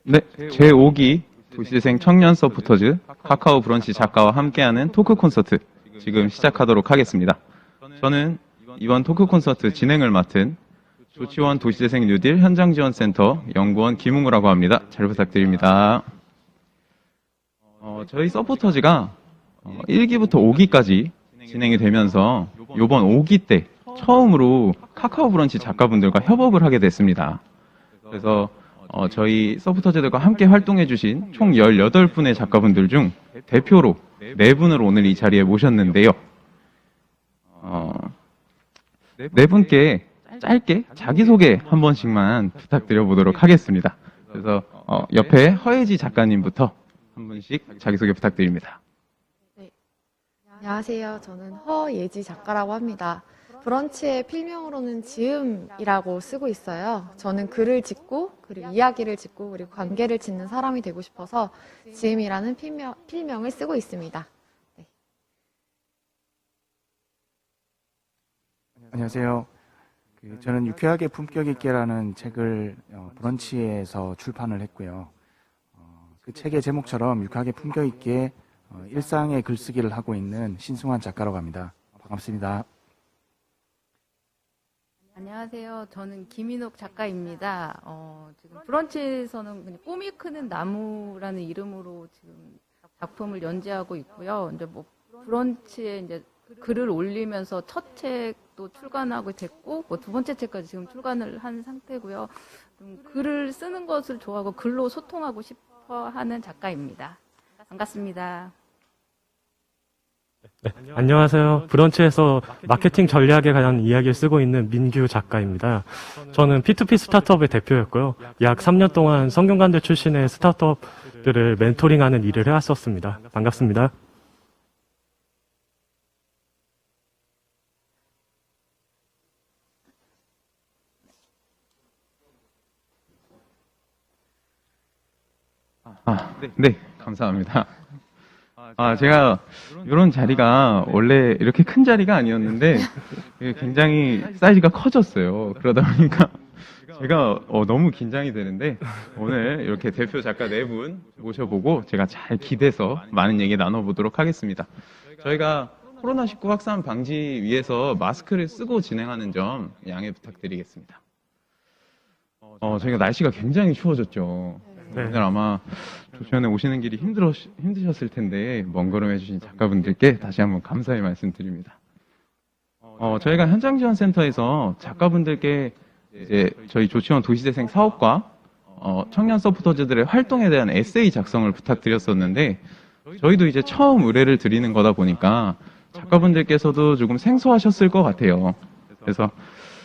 네, 제5기 도시재생 청년 서포터즈 카카오 브런치 작가와 함께하는 토크 콘서트 지금 시작하도록 하겠습니다. 저는 이번 토크 콘서트 진행을 맡은 조치원 도시재생 뉴딜 현장지원센터 연구원 김웅우라고 합니다. 잘 부탁드립니다. 저희 서포터즈가 1기부터 5기까지 진행이 되면서 이번 5기 때 처음으로 카카오 브런치 작가분들과 협업을 하게 됐습니다. 그래서 저희 서포터즈들과 함께 활동해주신 총 18분의 작가분들 중 대표로 4분을 오늘 이 자리에 모셨는데요. 네 분께 짧게 자기소개 한 번씩만 부탁드려 보도록 하겠습니다. 그래서 옆에 허예지 작가님부터 한 분씩 자기소개 부탁드립니다. 네. 안녕하세요. 저는 허예지 작가라고 합니다. 브런치의 필명으로는 지음이라고 쓰고 있어요. 저는 글을 짓고 그리고 이야기를 짓고 그리고 관계를 짓는 사람이 되고 싶어서 지음이라는 필명을 쓰고 있습니다. 네. 안녕하세요. 저는 유쾌하게 품격 있게라는 책을 브런치에서 출판을 했고요. 그 책의 제목처럼 유쾌하게 품격 있게 일상의 글쓰기를 하고 있는 신승환 작가라고 합니다. 반갑습니다. 안녕하세요. 저는 김인옥 작가입니다. 지금 브런치에서는 그냥 꿈이 크는 나무라는 이름으로 지금 작품을 연재하고 있고요. 이제 뭐 브런치에 이제 글을 올리면서 첫 책도 출간하고 됐고, 뭐 두 번째 책까지 지금 출간을 한 상태고요. 글을 쓰는 것을 좋아하고 글로 소통하고 싶어 하는 작가입니다. 반갑습니다. 네, 안녕하세요. 브런치에서 마케팅 전략에 관한 이야기를 쓰고 있는 민규 작가입니다. 저는 P2P 스타트업의 대표였고요. 약 3년 동안 성균관대 출신의 스타트업들을 멘토링하는 일을 해왔었습니다. 반갑습니다. 네, 감사합니다. 제가 이런 자리가 원래 이렇게 큰 자리가 아니었는데 굉장히 사이즈가 커졌어요. 그러다 보니까 제가 너무 긴장이 되는데 오늘 이렇게 대표 작가 4분 모셔보고 제가 잘 기대서 많은 얘기 나눠보도록 하겠습니다. 저희가 코로나19 확산 방지 위해서 마스크를 쓰고 진행하는 점 양해 부탁드리겠습니다. 저희가 날씨가 굉장히 추워졌죠. 네. 오늘 아마 조치원에 오시는 길이 힘드셨을 텐데 먼 걸음 해주신 작가분들께 다시 한번 감사의 말씀드립니다. 저희가 현장지원센터에서 작가분들께 이제 저희 조치원 도시재생 사업과 청년 서포터즈들의 활동에 대한 에세이 작성을 부탁드렸었는데 저희도 이제 처음 의뢰를 드리는 거다 보니까 작가분들께서도 조금 생소하셨을 것 같아요. 그래서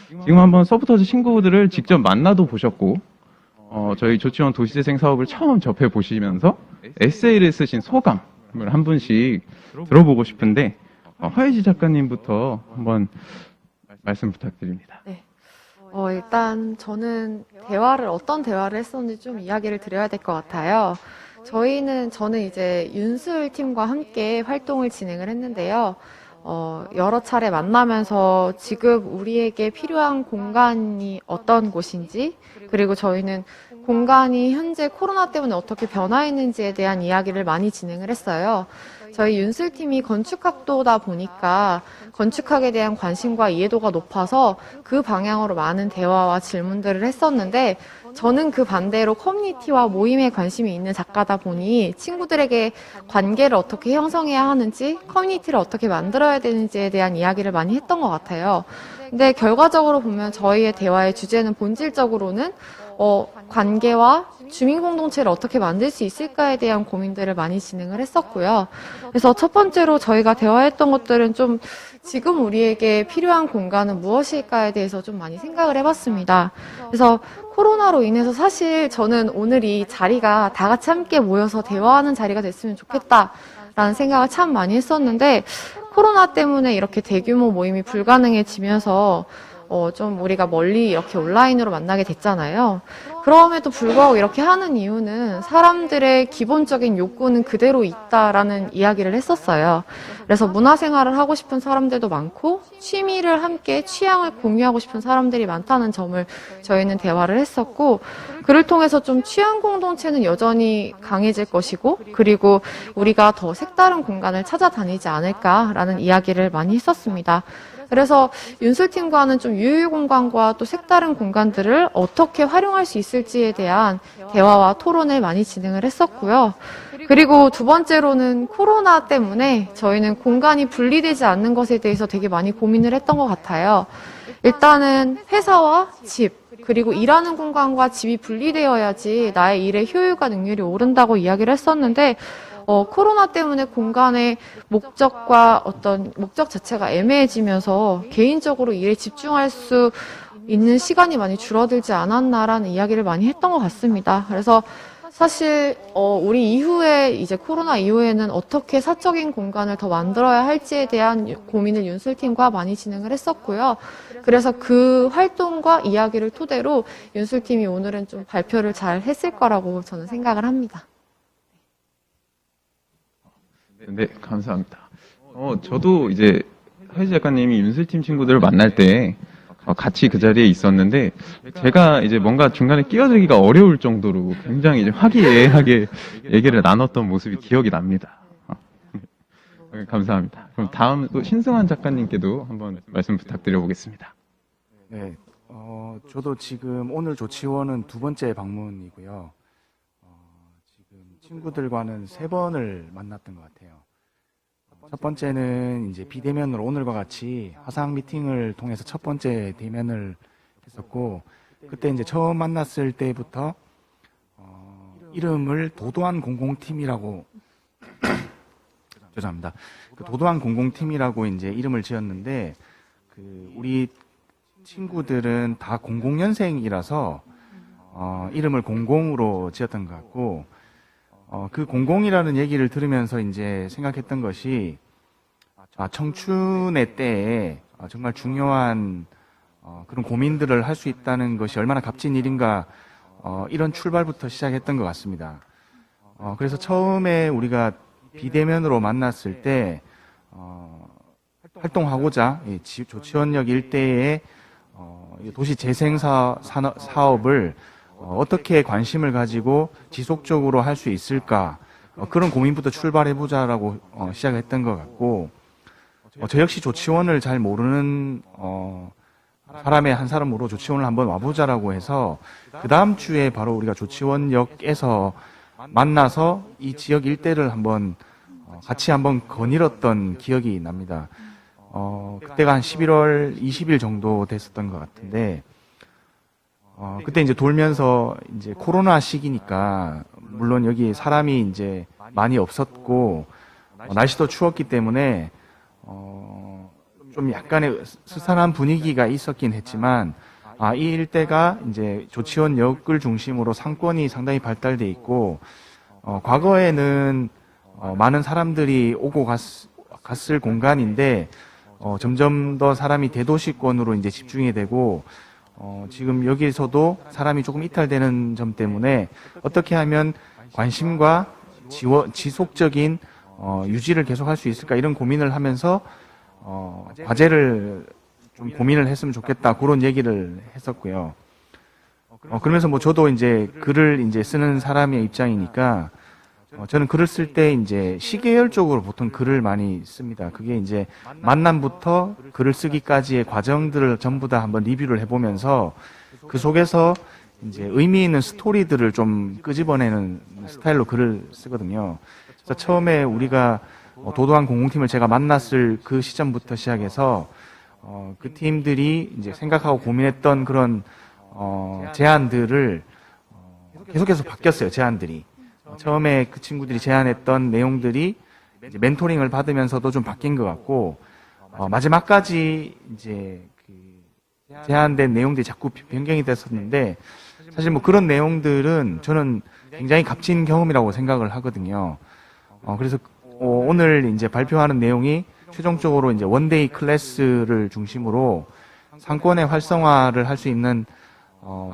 지금 한번 서포터즈 친구들을 직접 만나도 보셨고 저희 조치원 도시재생 사업을 처음 접해 보시면서 에세이를 쓰신 소감을 한 분씩 들어보고 싶은데 허예지 작가님부터 한번 말씀 부탁드립니다. 네. 일단 저는 어떤 대화를 했었는지 좀 이야기를 드려야 될 것 같아요. 저는 이제 윤술 팀과 함께 활동을 진행을 했는데요. 여러 차례 만나면서 지금 우리에게 필요한 공간이 어떤 곳인지, 그리고 저희는 공간이 현재 코로나 때문에 어떻게 변화했는지에 대한 이야기를 많이 진행을 했어요. 저희 윤슬팀이 건축학도다 보니까 건축학에 대한 관심과 이해도가 높아서 그 방향으로 많은 대화와 질문들을 했었는데 저는 그 반대로 커뮤니티와 모임에 관심이 있는 작가다 보니 친구들에게 관계를 어떻게 형성해야 하는지, 커뮤니티를 어떻게 만들어야 되는지에 대한 이야기를 많이 했던 것 같아요. 근데 결과적으로 보면 저희의 대화의 주제는 본질적으로는 관계와 주민 공동체를 어떻게 만들 수 있을까에 대한 고민들을 많이 진행을 했었고요. 그래서 첫 번째로 저희가 대화했던 것들은 좀 지금 우리에게 필요한 공간은 무엇일까에 대해서 좀 많이 생각을 해봤습니다. 그래서 코로나로 인해서 사실 저는 오늘 이 자리가 다 같이 함께 모여서 대화하는 자리가 됐으면 좋겠다라는 생각을 참 많이 했었는데 코로나 때문에 이렇게 대규모 모임이 불가능해지면서 좀 우리가 멀리 이렇게 온라인으로 만나게 됐잖아요. 그럼에도 불구하고 이렇게 하는 이유는 사람들의 기본적인 욕구는 그대로 있다라는 이야기를 했었어요. 그래서 문화생활을 하고 싶은 사람들도 많고 취미를 함께 취향을 공유하고 싶은 사람들이 많다는 점을 저희는 대화를 했었고, 그를 통해서 좀 취향 공동체는 여전히 강해질 것이고, 그리고 우리가 더 색다른 공간을 찾아다니지 않을까라는 이야기를 많이 했었습니다. 그래서 윤슬팀과는 좀 유휴 공간과 또 색다른 공간들을 어떻게 활용할 수 있을지에 대한 대화와 토론을 많이 진행을 했었고요. 그리고 두 번째로는 코로나 때문에 저희는 공간이 분리되지 않는 것에 대해서 되게 많이 고민을 했던 것 같아요. 일단은 회사와 집, 그리고 일하는 공간과 집이 분리되어야지 나의 일의 효율과 능률이 오른다고 이야기를 했었는데, 코로나 때문에 공간의 목적과 어떤 목적 자체가 애매해지면서 개인적으로 일에 집중할 수 있는 시간이 많이 줄어들지 않았나라는 이야기를 많이 했던 것 같습니다. 그래서 사실 우리 이후에 이제 코로나 이후에는 어떻게 사적인 공간을 더 만들어야 할지에 대한 고민을 윤슬팀과 많이 진행을 했었고요. 그래서 그 활동과 이야기를 토대로 윤슬팀이 오늘은 좀 발표를 잘 했을 거라고 저는 생각을 합니다. 네, 감사합니다. 저도 이제 하이즈 작가님이 윤슬팀 친구들을 만날 때 같이 그 자리에 있었는데, 제가 이제 뭔가 중간에 끼어들기가 어려울 정도로 굉장히 이제 화기애애하게 얘기를 나눴던 모습이 기억이 납니다. 네, 감사합니다. 그럼 다음 또 신승환 작가님께도 한번 말씀 부탁드려보겠습니다. 네, 저도 지금 오늘 조치원은 두 번째 방문이고요. 지금 친구들과는 세 번을 만났던 것 같아요. 첫 번째는 이제 비대면으로 오늘과 같이 화상 미팅을 통해서 첫 번째 대면을 했었고, 그때 이제 처음 만났을 때부터 이름을 도도한 공공팀이라고 죄송합니다. 그 도도한 공공팀이라고 이제 이름을 지었는데, 그 우리 친구들은 다 00년생이라서 이름을 공공으로 지었던 것 같고, 그 공공이라는 얘기를 들으면서 이제 생각했던 것이, 청춘의 때에 정말 중요한 그런 고민들을 할 수 있다는 것이 얼마나 값진 일인가, 이런 출발부터 시작했던 것 같습니다. 그래서 처음에 우리가 비대면으로 만났을 때 활동하고자 조치원역 일대의 도시 재생 사업을 어떻게 관심을 가지고 지속적으로 할 수 있을까, 그런 고민부터 출발해보자라고 시작했던 것 같고, 저 역시 조치원을 잘 모르는 사람의 한 사람으로 조치원을 한번 와보자라고 해서 그 다음 주에 바로 우리가 조치원역에서 만나서 이 지역 일대를 한번 같이 한번 거닐었던 기억이 납니다. 그때가 한 11월 20일 정도 됐었던 것 같은데, 그때 이제 돌면서 이제 코로나 시기니까 물론 여기 사람이 이제 많이 없었고 날씨도 추웠기 때문에 좀 약간의 스산한 분위기가 있었긴 했지만, 이 일대가 이제 조치원역을 중심으로 상권이 상당히 발달돼 있고, 과거에는 많은 사람들이 오고 갔을 공간인데, 점점 더 사람이 대도시권으로 이제 집중이 되고, 지금 여기에서도 사람이 조금 이탈되는 점 때문에 어떻게 하면 관심과 지속적인 유지를 계속할 수 있을까, 이런 고민을 하면서 과제를 좀 고민을 했으면 좋겠다, 그런 얘기를 했었고요. 그러면서 뭐 저도 이제 글을 이제 쓰는 사람의 입장이니까 저는 글을 쓸 때 이제 시계열적으로 보통 글을 많이 씁니다. 그게 이제 만남부터 글을 쓰기까지의 과정들을 전부 다 한번 리뷰를 해보면서 그 속에서 이제 의미 있는 스토리들을 좀 끄집어내는 스타일로 글을 쓰거든요. 그래서 처음에 우리가 도도한 공공팀을 제가 만났을 그 시점부터 시작해서 그 팀들이 이제 생각하고 고민했던 그런 제안들을 계속해서 바뀌었어요. 제안들이. 처음에 그 친구들이 제안했던 내용들이 이제 멘토링을 받으면서도 좀 바뀐 것 같고, 마지막까지 이제 그 제안된 내용들이 자꾸 변경이 됐었는데, 사실 뭐 그런 내용들은 저는 굉장히 값진 경험이라고 생각을 하거든요. 그래서 오늘 이제 발표하는 내용이 최종적으로 이제 원데이 클래스를 중심으로 상권의 활성화를 할 수 있는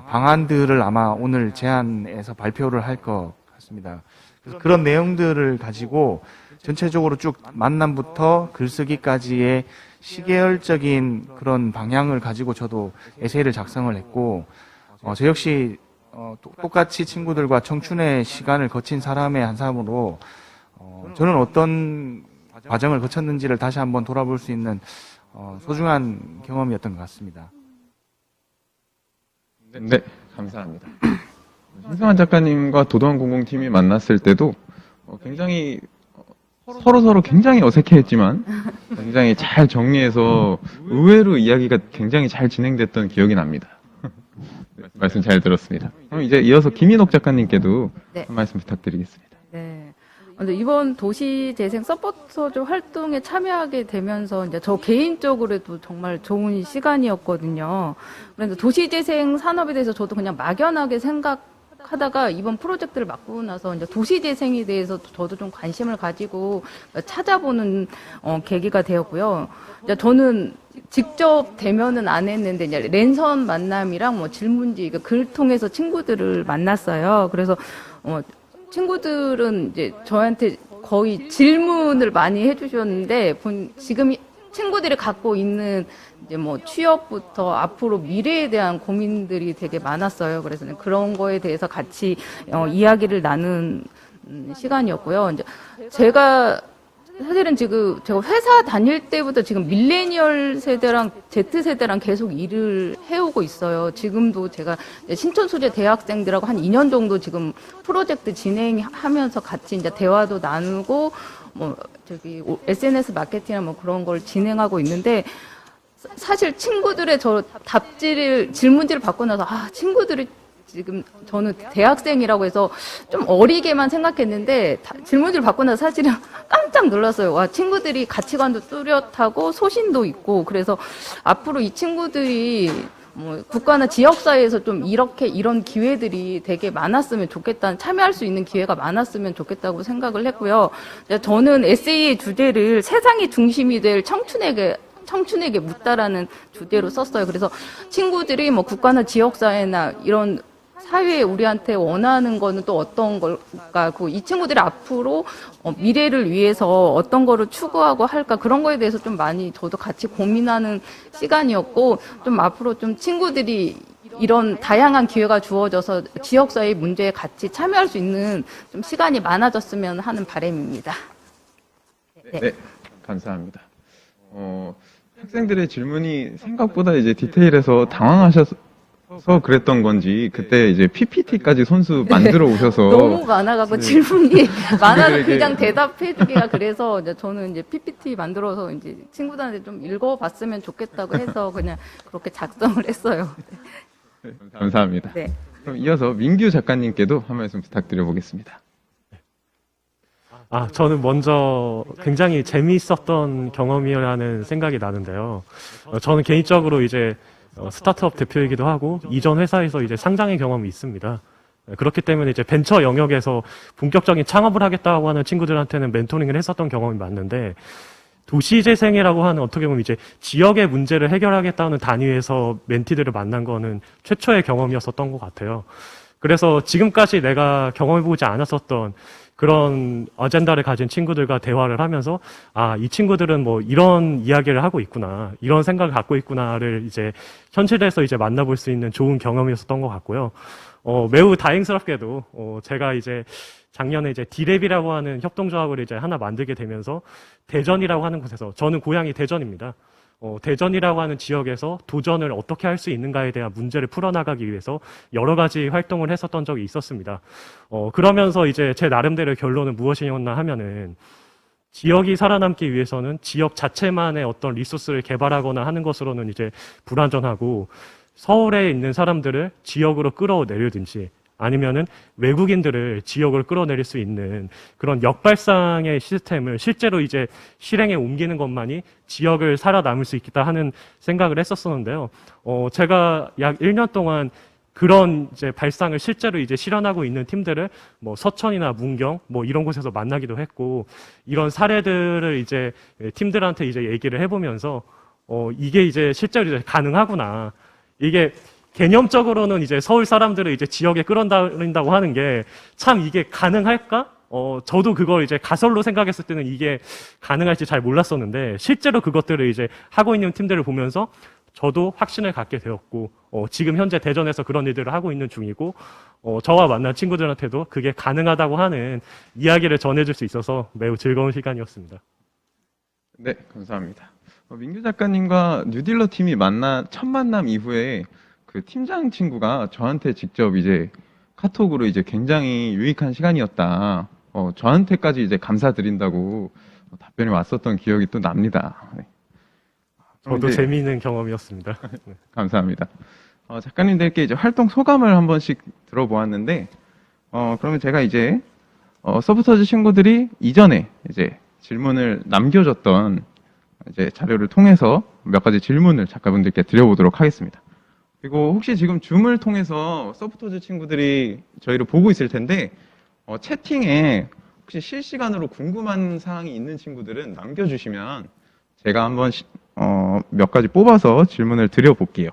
방안들을 아마 오늘 제안에서 발표를 할 것 같습니다. 그래서 그런 내용들을 가지고 전체적으로 쭉 만남부터 글쓰기까지의 시계열적인 그런 방향을 가지고 저도 에세이를 작성을 했고, 저 역시 똑같이 친구들과 청춘의 시간을 거친 사람의 한 사람으로 저는 어떤 과정을 거쳤는지를 다시 한번 돌아볼 수 있는 소중한 경험이었던 것 같습니다. 네, 감사합니다. 신승환 작가님과 도도한 공공팀이 만났을 때도 굉장히 서로 굉장히 어색해했지만 굉장히 잘 정리해서 의외로 이야기가 굉장히 잘 진행됐던 기억이 납니다. 말씀 잘 들었습니다. 그럼 이제 이어서 김인옥 작가님께도 네. 한 말씀 부탁드리겠습니다. 네. 근데 이번 도시재생 서포터즈 활동에 참여하게 되면서 이제 저 개인적으로도 정말 좋은 시간이었거든요. 그런데 도시재생 산업에 대해서 저도 그냥 막연하게 생각하다가 이번 프로젝트를 맡고 나서 이제 도시재생에 대해서 저도 좀 관심을 가지고 찾아보는 계기가 되었고요. 이제 저는 직접 대면은 안 했는데 이제 랜선 만남이랑 뭐 질문지 글 통해서 친구들을 만났어요. 그래서 친구들은 이제 저한테 거의 질문을 많이 해주셨는데, 지금 친구들이 갖고 있는 이제 뭐 취업부터 앞으로 미래에 대한 고민들이 되게 많았어요. 그래서 그런 거에 대해서 같이 이야기를 나눈 시간이었고요. 이제 제가 사실은 지금 제가 회사 다닐 때부터 지금 밀레니얼 세대랑 Z세대랑 계속 일을 해오고 있어요. 지금도 제가 신촌 소재 대학생들하고 한 2년 정도 지금 프로젝트 진행하면서 같이 이제 대화도 나누고 뭐 저기 SNS 마케팅이나 뭐 그런 걸 진행하고 있는데, 사실 친구들의 질문지를 받고 나서 친구들이 지금 저는 대학생이라고 해서 좀 어리게만 생각했는데 질문지를 받고 나서 사실은 깜짝 놀랐어요. 와, 친구들이 가치관도 뚜렷하고 소신도 있고, 그래서 앞으로 이 친구들이 뭐 국가나 지역사회에서 좀 이런 기회들이 되게 많았으면 좋겠다, 참여할 수 있는 기회가 많았으면 좋겠다고 생각을 했고요. 저는 에세이의 주제를 세상이 중심이 될 청춘에게 묻다라는 주제로 썼어요. 그래서 친구들이 뭐 국가나 지역사회나 이런 사회에 우리한테 원하는 거는 또 어떤 걸까? 이 친구들이 앞으로 미래를 위해서 어떤 거를 추구하고 할까? 그런 거에 대해서 좀 많이 저도 같이 고민하는 시간이었고, 좀 앞으로 좀 친구들이 이런 다양한 기회가 주어져서 지역사회 문제에 같이 참여할 수 있는 좀 시간이 많아졌으면 하는 바람입니다. 네, 감사합니다. 학생들의 질문이 생각보다 이제 디테일해서 당황하셔서 그랬던 건지, 그때 이제 PPT까지 손수 만들어 오셔서 너무 많아가지고 질문이 많아서 친구들에게- 그냥 대답해주기가, 그래서 이제 저는 이제 PPT 만들어서 이제 친구들한테 좀 읽어봤으면 좋겠다고 해서 그냥 그렇게 작성을 했어요. 감사합니다. 네. 그럼 이어서 민규 작가님께도 한 말씀 부탁드려 보겠습니다. 저는 먼저 굉장히 재미있었던 경험이라는 생각이 나는데요. 저는 개인적으로 이제 스타트업 대표이기도 하고 이전 회사에서 이제 상장의 경험이 있습니다. 그렇기 때문에 이제 벤처 영역에서 본격적인 창업을 하겠다고 하는 친구들한테는 멘토링을 했었던 경험이 많은데, 도시재생이라고 하는 어떻게 보면 이제 지역의 문제를 해결하겠다는 단위에서 멘티들을 만난 거는 최초의 경험이었었던 것 같아요. 그래서 지금까지 내가 경험해보지 않았었던 그런 어젠다를 가진 친구들과 대화를 하면서, 이 친구들은 뭐 이런 이야기를 하고 있구나, 이런 생각을 갖고 있구나를 이제 현실에서 이제 만나볼 수 있는 좋은 경험이었었던 것 같고요. 매우 다행스럽게도 제가 이제 작년에 이제 디랩이라고 하는 협동조합을 이제 하나 만들게 되면서 대전이라고 하는 곳에서, 저는 고향이 대전입니다. 대전이라고 하는 지역에서 도전을 어떻게 할 수 있는가에 대한 문제를 풀어나가기 위해서 여러 가지 활동을 했었던 적이 있었습니다. 그러면서 이제 제 나름대로의 결론은 무엇이었나 하면은, 지역이 살아남기 위해서는 지역 자체만의 어떤 리소스를 개발하거나 하는 것으로는 이제 불완전하고, 서울에 있는 사람들을 지역으로 끌어내리든지 아니면은 외국인들을 지역으로 끌어내릴 수 있는 그런 역발상의 시스템을 실제로 이제 실행에 옮기는 것만이 지역을 살아남을 수 있겠다 하는 생각을 했었었는데요. 제가 약 1년 동안 그런 이제 발상을 실제로 이제 실현하고 있는 팀들을 뭐 서천이나 문경 뭐 이런 곳에서 만나기도 했고, 이런 사례들을 이제 팀들한테 이제 얘기를 해보면서 이게 이제 실제로 이제 가능하구나. 이게 개념적으로는 이제 서울 사람들을 이제 지역에 끌어들인다고 하는 게 참 이게 가능할까? 저도 그걸 이제 가설로 생각했을 때는 이게 가능할지 잘 몰랐었는데 실제로 그것들을 이제 하고 있는 팀들을 보면서 저도 확신을 갖게 되었고, 지금 현재 대전에서 그런 일들을 하고 있는 중이고, 저와 만난 친구들한테도 그게 가능하다고 하는 이야기를 전해줄 수 있어서 매우 즐거운 시간이었습니다. 네, 감사합니다. 민규 작가님과 뉴딜러 팀이 첫 만남 이후에 그 팀장 친구가 저한테 직접 이제 카톡으로 이제 굉장히 유익한 시간이었다. 저한테까지 이제 감사드린다고 답변이 왔었던 기억이 또 납니다. 네. 저도 이제- 재미있는 경험이었습니다. 네. 감사합니다. 작가님들께 이제 활동 소감을 한 번씩 들어보았는데, 그러면 제가 이제, 서브터즈 친구들이 이전에 이제 질문을 남겨줬던 이제 자료를 통해서 몇 가지 질문을 작가분들께 드려보도록 하겠습니다. 그리고 혹시 지금 줌을 통해서 서브터즈 친구들이 저희를 보고 있을 텐데, 채팅에 혹시 실시간으로 궁금한 사항이 있는 친구들은 남겨주시면 제가 한번 몇 가지 뽑아서 질문을 드려볼게요.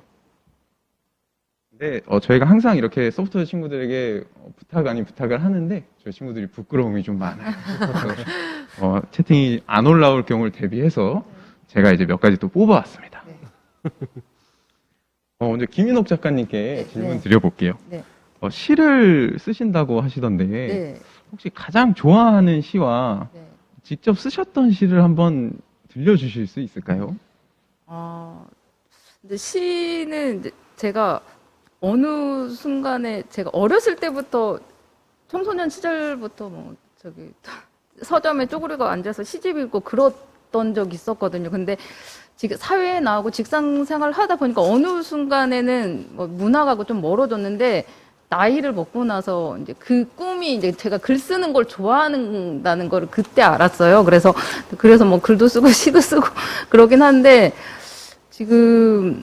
근데 저희가 항상 이렇게 소프트웨어 친구들에게 부탁 아닌 부탁을 하는데 저희 친구들이 부끄러움이 좀 많아요. 그래서, 채팅이 안 올라올 경우를 대비해서 제가 이제 몇 가지 또 뽑아왔습니다. 먼저 김인옥 작가님께 질문 네. 드려볼게요. 네. 시를 쓰신다고 하시던데 네. 혹시 가장 좋아하는 시와 네. 직접 쓰셨던 시를 한번 들려주실 수 있을까요? 근데 시는 이제 제가 어느 순간에 제가 어렸을 때부터 청소년 시절부터 뭐 저기 서점에 쪼그리고 앉아서 시집 읽고 그랬던 적이 있었거든요. 근데 지금 사회에 나오고 직장 생활을 하다 보니까 어느 순간에는 뭐 문학하고 좀 멀어졌는데 나이를 먹고 나서 이제 그 꿈이 이제 제가 글 쓰는 걸 좋아한다는 걸 그때 알았어요. 그래서 뭐 글도 쓰고 시도 쓰고 그러긴 한데 지금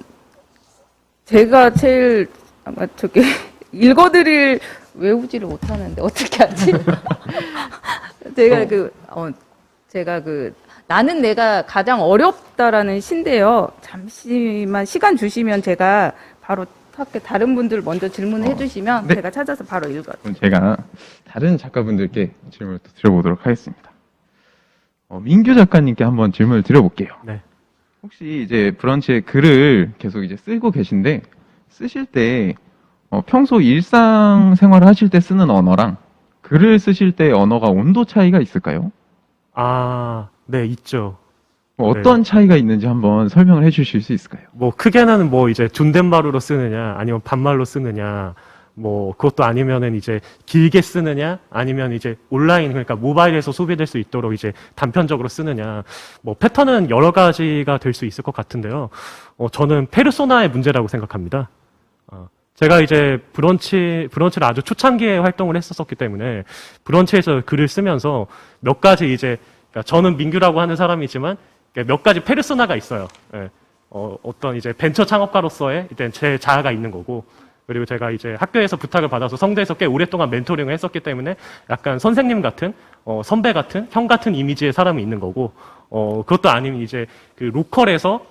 제가 제일 아마 저기 읽어드릴 외우지를 못하는데 어떻게 하지? 제가 나는 내가 가장 어렵다라는 시인데요. 잠시만 시간 주시면 제가 바로 할게. 다른 분들 먼저 질문해 주시면 네. 제가 찾아서 바로 읽어요. 그럼 제가 다른 작가분들께 질문을 또 드려보도록 하겠습니다. 민규 작가님께 한번 질문을 드려볼게요. 네. 혹시 이제 브런치에 글을 계속 이제 쓰고 계신데 쓰실 때 평소 일상생활을 하실 때 쓰는 언어랑 글을 쓰실 때 언어가 온도 차이가 있을까요? 네, 있죠. 어떤 차이가 있는지 한번 설명을 해주실 수 있을까요? 뭐 크게는 뭐 이제 존댓말로 쓰느냐 아니면 반말로 쓰느냐 뭐 그것도 아니면은 이제 길게 쓰느냐 아니면 이제 온라인 그러니까 모바일에서 소비될 수 있도록 이제 단편적으로 쓰느냐 뭐 패턴은 여러 가지가 될 수 있을 것 같은데요. 저는 페르소나의 문제라고 생각합니다. 제가 이제 브런치를 아주 초창기에 활동을 했었기 때문에 브런치에서 글을 쓰면서 몇 가지 이제 그러니까 저는 민규라고 하는 사람이지만 몇 가지 페르소나가 있어요. 예. 어떤 이제 벤처 창업가로서의 일단 제 자아가 있는 거고, 그리고 제가 이제 학교에서 부탁을 받아서 성대에서 꽤 오랫동안 멘토링을 했었기 때문에 약간 선생님 같은, 선배 같은, 형 같은 이미지의 사람이 있는 거고, 그것도 아니면 이제 그 로컬에서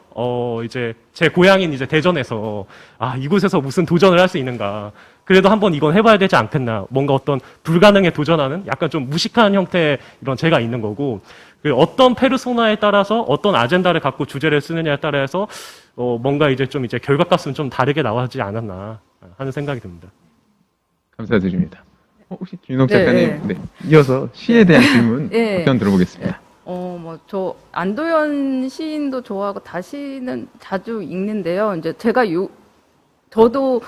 이제 제 고향인 이제 대전에서 이곳에서 무슨 도전을 할 수 있는가. 그래도 한번 이건 해봐야 되지 않겠나. 뭔가 어떤 불가능에 도전하는 약간 좀 무식한 형태의 이런 제가 있는 거고, 어떤 페르소나에 따라서 어떤 아젠다를 갖고 주제를 쓰느냐에 따라서 뭔가 이제 좀 이제 결과값은 좀 다르게 나와지 않았나 하는 생각이 듭니다. 감사드립니다. 혹시 김인옥 네, 작가님, 네. 이어서 시에 대한 질문 네. 답변 들어보겠습니다. 저 안도현 시인도 좋아하고 다시는 자주 읽는데요. 이제 저도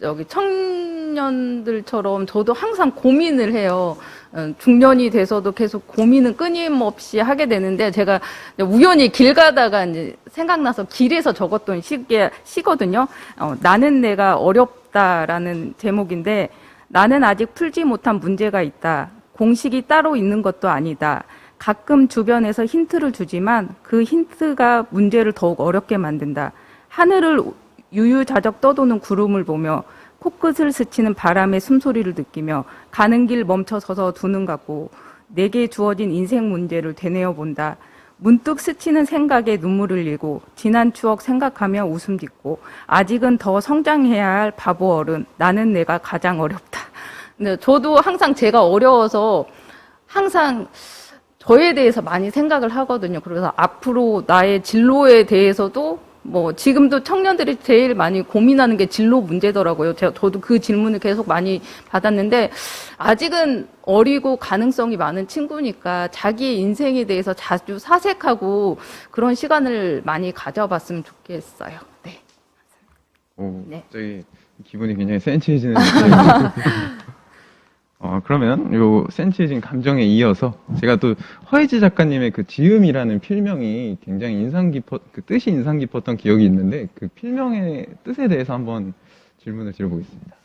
여기 청년들처럼 저도 항상 고민을 해요. 중년이 돼서도 계속 고민은 끊임없이 하게 되는데 제가 우연히 길 가다가 이제 생각나서 길에서 적었던 시거든요. 나는 내가 어렵다라는 제목인데 나는 아직 풀지 못한 문제가 있다. 공식이 따로 있는 것도 아니다. 가끔 주변에서 힌트를 주지만 그 힌트가 문제를 더욱 어렵게 만든다. 하늘을 유유자적 떠도는 구름을 보며 코끝을 스치는 바람의 숨소리를 느끼며 가는 길 멈춰 서서 두 눈 감고 내게 주어진 인생 문제를 되뇌어 본다. 문득 스치는 생각에 눈물을 흘리고 지난 추억 생각하며 웃음 짓고 아직은 더 성장해야 할 바보 어른 나는 내가 가장 어렵다. 근데 저도 항상 제가 어려워서 항상 저에 대해서 많이 생각을 하거든요. 그래서 앞으로 나의 진로에 대해서도 뭐 지금도 청년들이 제일 많이 고민하는 게 진로 문제더라고요. 저도 그 질문을 계속 많이 받았는데 아직은 어리고 가능성이 많은 친구니까 자기의 인생에 대해서 자주 사색하고 그런 시간을 많이 가져봤으면 좋겠어요. 네. 오, 네. 갑자기 기분이 굉장히 센치해지는 느낌. 그러면 요 센치해진 감정에 이어서 제가 또 허혜지 작가님의 그 지음이라는 필명이 굉장히 그 뜻이 인상 깊었던 기억이 있는데 그 필명의 뜻에 대해서 한번 질문을 드려보겠습니다.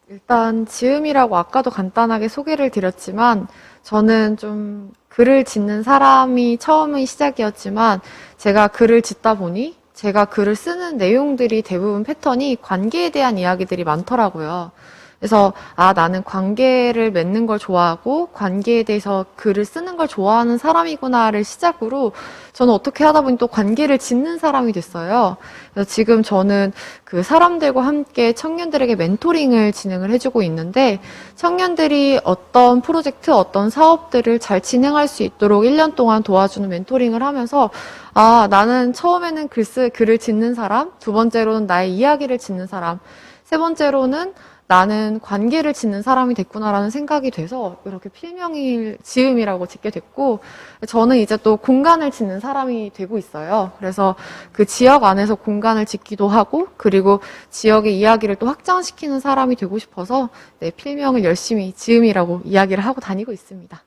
일단 지음이라고 아까도 간단하게 소개를 드렸지만 저는 좀 글을 짓는 사람이 처음의 시작이었지만 제가 글을 짓다 보니 제가 글을 쓰는 내용들이 대부분 패턴이 관계에 대한 이야기들이 많더라고요. 그래서 나는 관계를 맺는 걸 좋아하고 관계에 대해서 글을 쓰는 걸 좋아하는 사람이구나를 시작으로 저는 어떻게 하다 보니 또 관계를 짓는 사람이 됐어요. 그래서 지금 저는 그 사람들과 함께 청년들에게 멘토링을 진행을 해주고 있는데 청년들이 어떤 프로젝트, 어떤 사업들을 잘 진행할 수 있도록 1년 동안 도와주는 멘토링을 하면서 나는 처음에는 글을 짓는 사람, 두 번째로는 나의 이야기를 짓는 사람, 세 번째로는 나는 관계를 짓는 사람이 됐구나라는 생각이 돼서 이렇게 필명이 지음이라고 짓게 됐고 저는 이제 또 공간을 짓는 사람이 되고 있어요. 그래서 그 지역 안에서 공간을 짓기도 하고 그리고 지역의 이야기를 또 확장시키는 사람이 되고 싶어서 네, 필명을 열심히 지음이라고 이야기를 하고 다니고 있습니다.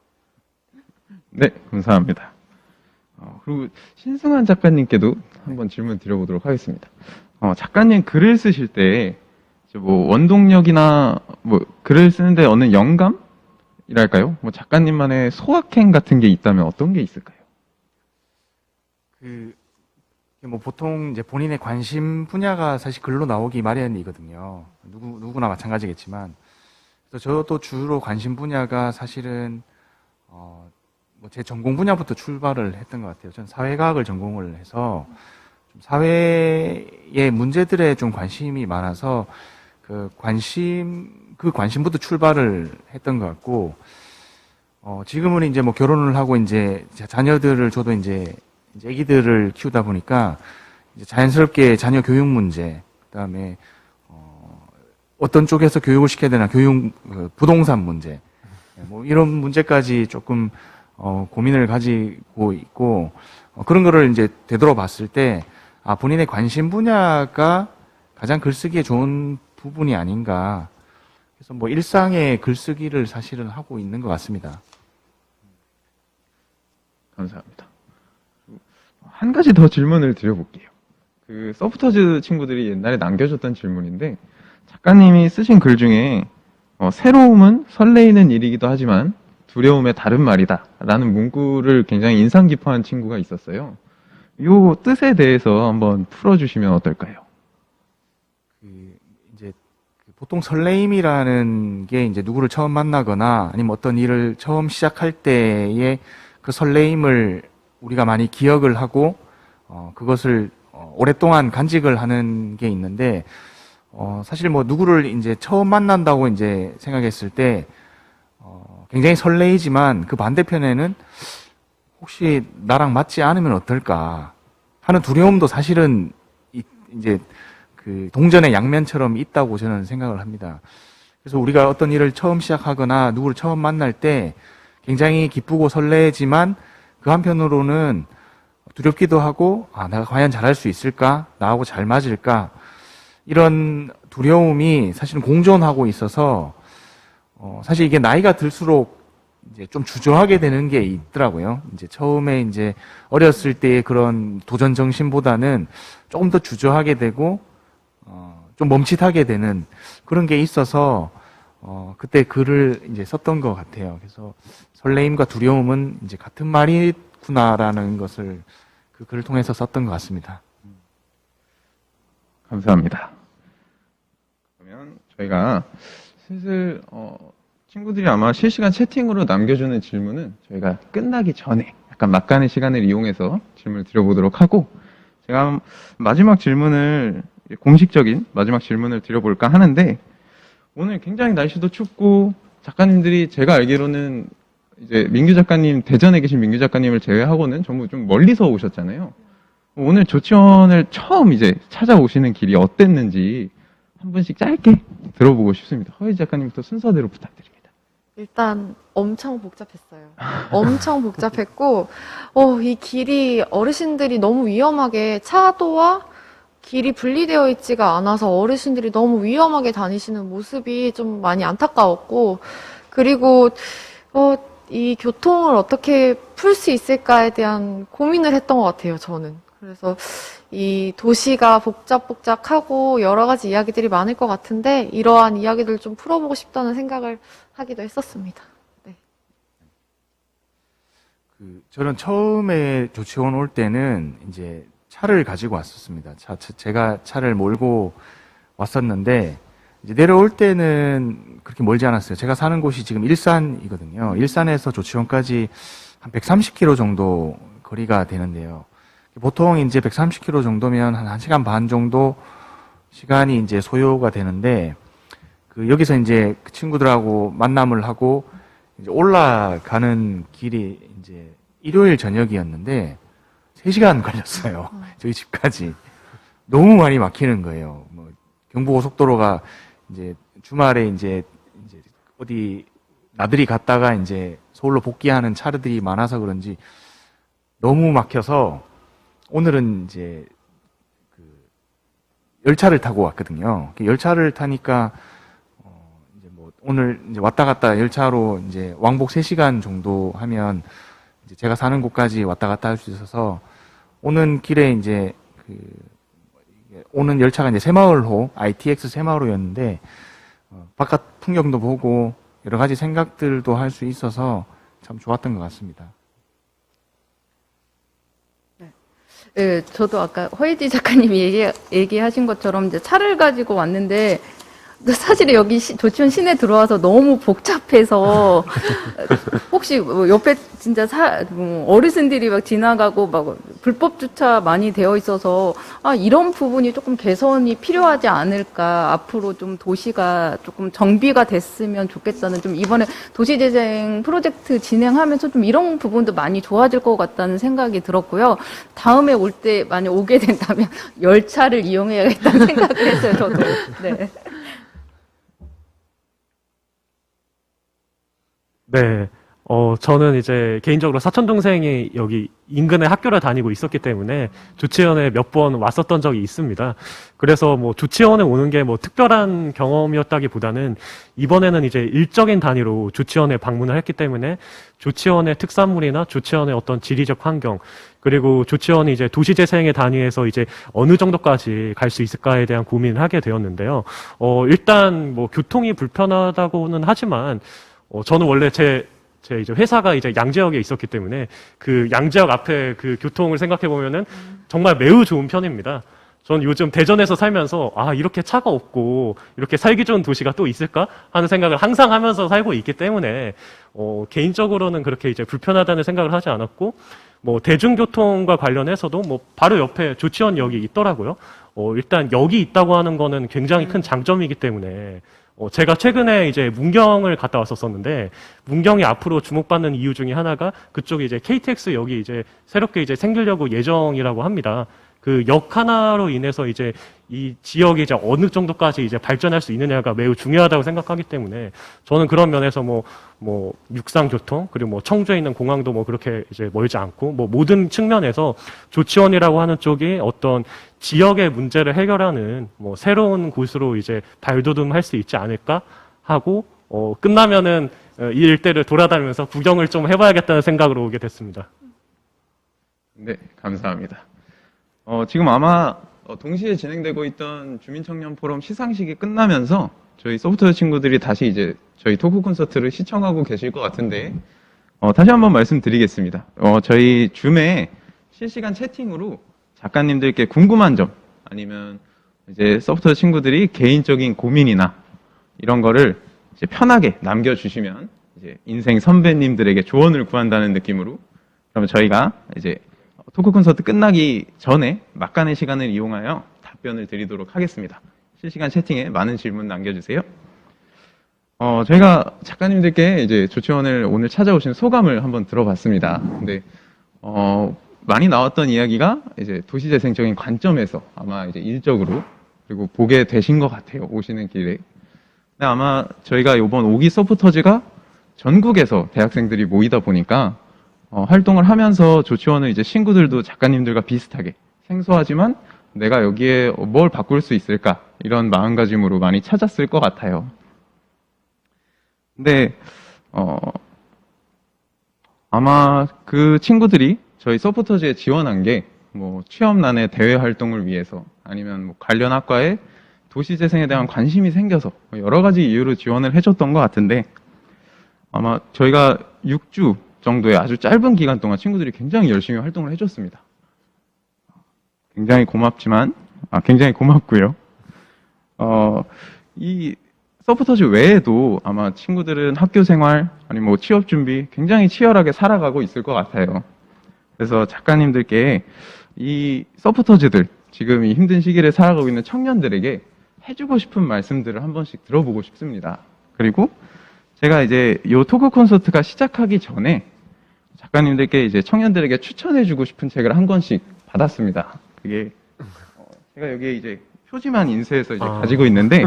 네, 감사합니다. 그리고 신승환 작가님께도 한번 질문 드려보도록 하겠습니다. 작가님 글을 쓰실 때 뭐 원동력이나 뭐 글을 쓰는데 얻는 영감이랄까요? 뭐 작가님만의 소확행 같은 게 있다면 어떤 게 있을까요? 뭐 보통 이제 본인의 관심 분야가 사실 글로 나오기 마련이거든요. 누구나 마찬가지겠지만. 그래서 저도 주로 관심 분야가 사실은 뭐 제 전공 분야부터 출발을 했던 것 같아요. 저는 사회과학을 전공을 해서 좀 사회의 문제들에 좀 관심이 많아서 그 관심부터 출발을 했던 것 같고, 지금은 이제 뭐 결혼을 하고 이제 자녀들을 저도 이제 아기들을 키우다 보니까 이제 자연스럽게 자녀 교육 문제, 그다음에 어떤 쪽에서 교육을 시켜야 되나 부동산 문제, 뭐 이런 문제까지 조금 고민을 가지고 있고 그런 거를 이제 되돌아봤을 때 본인의 관심 분야가 가장 글쓰기에 좋은 부분이 아닌가. 그래서 뭐 일상의 글쓰기를 사실은 하고 있는 것 같습니다. 감사합니다. 한 가지 더 질문을 드려볼게요. 그 서브터즈 친구들이 옛날에 남겨줬던 질문인데 작가님이 쓰신 글 중에 새로움은 설레이는 일이기도 하지만 두려움의 다른 말이다 라는 문구를 굉장히 인상 깊어한 친구가 있었어요. 이 뜻에 대해서 한번 풀어주시면 어떨까요? 이제 보통 설레임이라는 게 이제 누구를 처음 만나거나 아니면 어떤 일을 처음 시작할 때의 그 설레임을 우리가 많이 기억을 하고 그것을 오랫동안 간직을 하는 게 있는데 사실 뭐 누구를 이제 처음 만난다고 이제 생각했을 때 굉장히 설레이지만 그 반대편에는 혹시 나랑 맞지 않으면 어떨까 하는 두려움도 사실은 이제 그 동전의 양면처럼 있다고 저는 생각을 합니다. 그래서 우리가 어떤 일을 처음 시작하거나 누구를 처음 만날 때 굉장히 기쁘고 설레지만 그 한편으로는 두렵기도 하고 내가 과연 잘할 수 있을까? 나하고 잘 맞을까? 이런 두려움이 사실은 공존하고 있어서 사실 이게 나이가 들수록 이제 좀 주저하게 되는 게 있더라고요. 이제 처음에 이제 어렸을 때의 그런 도전 정신보다는 조금 더 주저하게 되고 좀 멈칫하게 되는 그런 게 있어서 그때 글을 이제 썼던 것 같아요. 그래서 설레임과 두려움은 이제 같은 말이구나라는 것을 그 글을 통해서 썼던 것 같습니다. 감사합니다. 그러면 저희가 슬슬 친구들이 아마 실시간 채팅으로 남겨주는 질문은 저희가 끝나기 전에 약간 막간의 시간을 이용해서 질문을 드려보도록 하고, 제가 마지막 질문을, 공식적인 마지막 질문을 드려볼까 하는데, 오늘 굉장히 날씨도 춥고, 작가님들이 제가 알기로는 이제 민규 작가님, 대전에 계신 민규 작가님을 제외하고는 전부 좀 멀리서 오셨잖아요. 오늘 조치원을 처음 이제 찾아오시는 길이 어땠는지 한 분씩 짧게 들어보고 싶습니다. 허희 작가님부터 순서대로 부탁드립니다. 일단 엄청 복잡했어요. 엄청 복잡했고, 이 길이 어르신들이 너무 위험하게 차도와 길이 분리되어 있지가 않아서 어르신들이 너무 위험하게 다니시는 모습이 좀 많이 안타까웠고, 그리고 이 교통을 어떻게 풀 수 있을까에 대한 고민을 했던 것 같아요, 저는. 그래서 이 도시가 복잡복잡하고 여러 가지 이야기들이 많을 것 같은데, 이러한 이야기들을 좀 풀어보고 싶다는 생각을 하기도 했었습니다. 네. 저는 처음에 조치원 올 때는 이제 차를 가지고 왔었습니다. 제가 차를 몰고 왔었는데, 이제 내려올 때는 그렇게 멀지 않았어요. 제가 사는 곳이 지금 일산이거든요. 일산에서 조치원까지 한 130km 정도 거리가 되는데요. 보통 이제 130km 정도면 한 1시간 반 정도 시간이 이제 소요가 되는데, 여기서 이제 그 친구들하고 만남을 하고 이제 올라가는 길이 이제 일요일 저녁이었는데 3시간 걸렸어요. 저희 집까지. 너무 많이 막히는 거예요. 뭐 경부고속도로가 이제 주말에 이제 어디 나들이 갔다가 이제 서울로 복귀하는 차들이 많아서 그런지 너무 막혀서 오늘은 이제 열차를 타고 왔거든요. 열차를 타니까 이제 뭐 오늘 이제 왔다 갔다 열차로 이제 왕복 3시간 정도 하면 이제 제가 사는 곳까지 왔다 갔다 할 수 있어서 오는 길에 이제 오는 열차가 이제 새마을호, ITX 새마을호였는데 바깥 풍경도 보고 여러 가지 생각들도 할 수 있어서 참 좋았던 것 같습니다. 네, 저도 아까 허예지 작가님이 얘기하신 것처럼 이제 차를 가지고 왔는데, 사실 여기 조치원 시내 들어와서 너무 복잡해서 혹시 뭐 옆에 진짜 어르신들이 막 지나가고 막 불법 주차 많이 되어 있어서 이런 부분이 조금 개선이 필요하지 않을까, 앞으로 좀 도시가 조금 정비가 됐으면 좋겠다는, 좀 이번에 도시재생 프로젝트 진행하면서 좀 이런 부분도 많이 좋아질 것 같다는 생각이 들었고요. 다음에 올 때 만약 오게 된다면 열차를 이용해야겠다는 생각을 했어요, 저도. 네. 네. 저는 이제 개인적으로 사촌 동생이 여기 인근에 학교를 다니고 있었기 때문에 조치원에 몇 번 왔었던 적이 있습니다. 그래서 뭐 조치원에 오는 게 뭐 특별한 경험이었다기보다는 이번에는 이제 일적인 단위로 조치원에 방문을 했기 때문에 조치원의 특산물이나 조치원의 어떤 지리적 환경, 그리고 조치원이 이제 도시재생의 단위에서 이제 어느 정도까지 갈 수 있을까에 대한 고민을 하게 되었는데요. 일단 뭐 교통이 불편하다고는 하지만 저는 원래 제 이제 회사가 이제 양재역에 있었기 때문에 그 양재역 앞에 그 교통을 생각해 보면은 정말 매우 좋은 편입니다. 저는 요즘 대전에서 살면서 이렇게 차가 없고 이렇게 살기 좋은 도시가 또 있을까 하는 생각을 항상 하면서 살고 있기 때문에 개인적으로는 그렇게 이제 불편하다는 생각을 하지 않았고, 뭐 대중교통과 관련해서도 뭐 바로 옆에 조치원역이 있더라고요. 일단 역이 있다고 하는 거는 굉장히 큰 장점이기 때문에 제가 최근에 이제 문경을 갔다 왔었었는데, 문경이 앞으로 주목받는 이유 중에 하나가 그쪽에 이제 KTX 역이 이제 새롭게 이제 생기려고 예정이라고 합니다. 그 역 하나로 인해서 이제 이 지역이 이제 어느 정도까지 이제 발전할 수 있느냐가 매우 중요하다고 생각하기 때문에 저는 그런 면에서 뭐 육상교통, 그리고 뭐 청주에 있는 공항도 뭐 그렇게 이제 멀지 않고 뭐 모든 측면에서 조치원이라고 하는 쪽이 어떤 지역의 문제를 해결하는 뭐 새로운 곳으로 이제 발돋움할 수 있지 않을까 하고, 끝나면은 이 일대를 돌아다니면서 구경을 좀 해봐야겠다는 생각으로 오게 됐습니다. 네, 감사합니다. 지금 아마 동시에 진행되고 있던 주민청년 포럼 시상식이 끝나면서 저희 소프트웨어 친구들이 다시 이제 저희 토크 콘서트를 시청하고 계실 것 같은데, 다시 한번 말씀드리겠습니다. 저희 줌에 실시간 채팅으로 작가님들께 궁금한 점, 아니면 이제 소프트웨어 친구들이 개인적인 고민이나 이런 거를 이제 편하게 남겨주시면 이제 인생 선배님들에게 조언을 구한다는 느낌으로 그러면 저희가 이제 토크 콘서트 끝나기 전에 막간의 시간을 이용하여 답변을 드리도록 하겠습니다. 실시간 채팅에 많은 질문 남겨주세요. 저희가 작가님들께 이제 조치원을 오늘 찾아오신 소감을 한번 들어봤습니다. 근데, 많이 나왔던 이야기가 이제 도시재생적인 관점에서 아마 이제 일적으로 그리고 보게 되신 것 같아요. 오시는 길에. 근데 아마 저희가 이번 오기 서포터즈가 전국에서 대학생들이 모이다 보니까 활동을 하면서 조치원을 이제 친구들도 작가님들과 비슷하게 생소하지만 내가 여기에 뭘 바꿀 수 있을까 이런 마음가짐으로 많이 찾았을 것 같아요. 근데 아마 그 친구들이 저희 서포터즈에 지원한 게 뭐 취업난의 대외 활동을 위해서 아니면 뭐 관련 학과에 도시재생에 대한 관심이 생겨서 여러 가지 이유로 지원을 해줬던 것 같은데 아마 저희가 6주 정도의 아주 짧은 기간 동안 친구들이 굉장히 열심히 활동을 해줬습니다. 굉장히 고맙고요. 이 서포터즈 외에도 아마 친구들은 학교 생활 아니면 뭐 취업 준비 굉장히 치열하게 살아가고 있을 것 같아요. 그래서 작가님들께 이 서포터즈들 지금 이 힘든 시기를 살아가고 있는 청년들에게 해주고 싶은 말씀들을 한 번씩 들어보고 싶습니다. 그리고 제가 이제 이 토크 콘서트가 시작하기 전에 작가님들께 이제 청년들에게 추천해주고 싶은 책을 한 권씩 받았습니다. 그게 제가 여기에 이제 표지만 인쇄해서 이제 가지고 있는데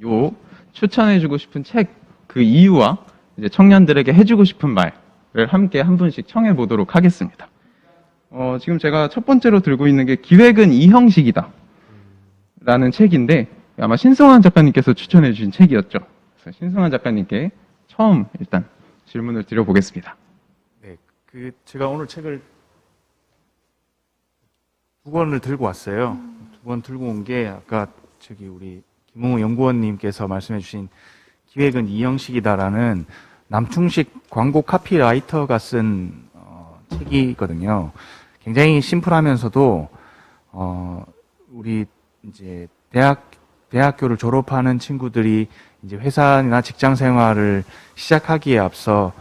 요 추천해주고 싶은 책 그 이유와 이제 청년들에게 해주고 싶은 말을 함께 한 분씩 청해 보도록 하겠습니다. 지금 제가 첫 번째로 들고 있는 게 기획은 이 형식이다 라는 책인데 아마 신성환 작가님께서 추천해 주신 책이었죠. 그래서 신성환 작가님께 처음 일단 질문을 드려보겠습니다. 네, 제가 오늘 책을 2권을 들고 왔어요. 2권 들고 온 게 아까 우리 김웅우 연구원님께서 말씀해 주신 기획은 이 형식이다라는 남충식 광고 카피라이터가 쓴 책이거든요. 굉장히 심플하면서도 우리 이제 대학교를 졸업하는 친구들이 이제 회사나 직장 생활을 시작하기에 앞서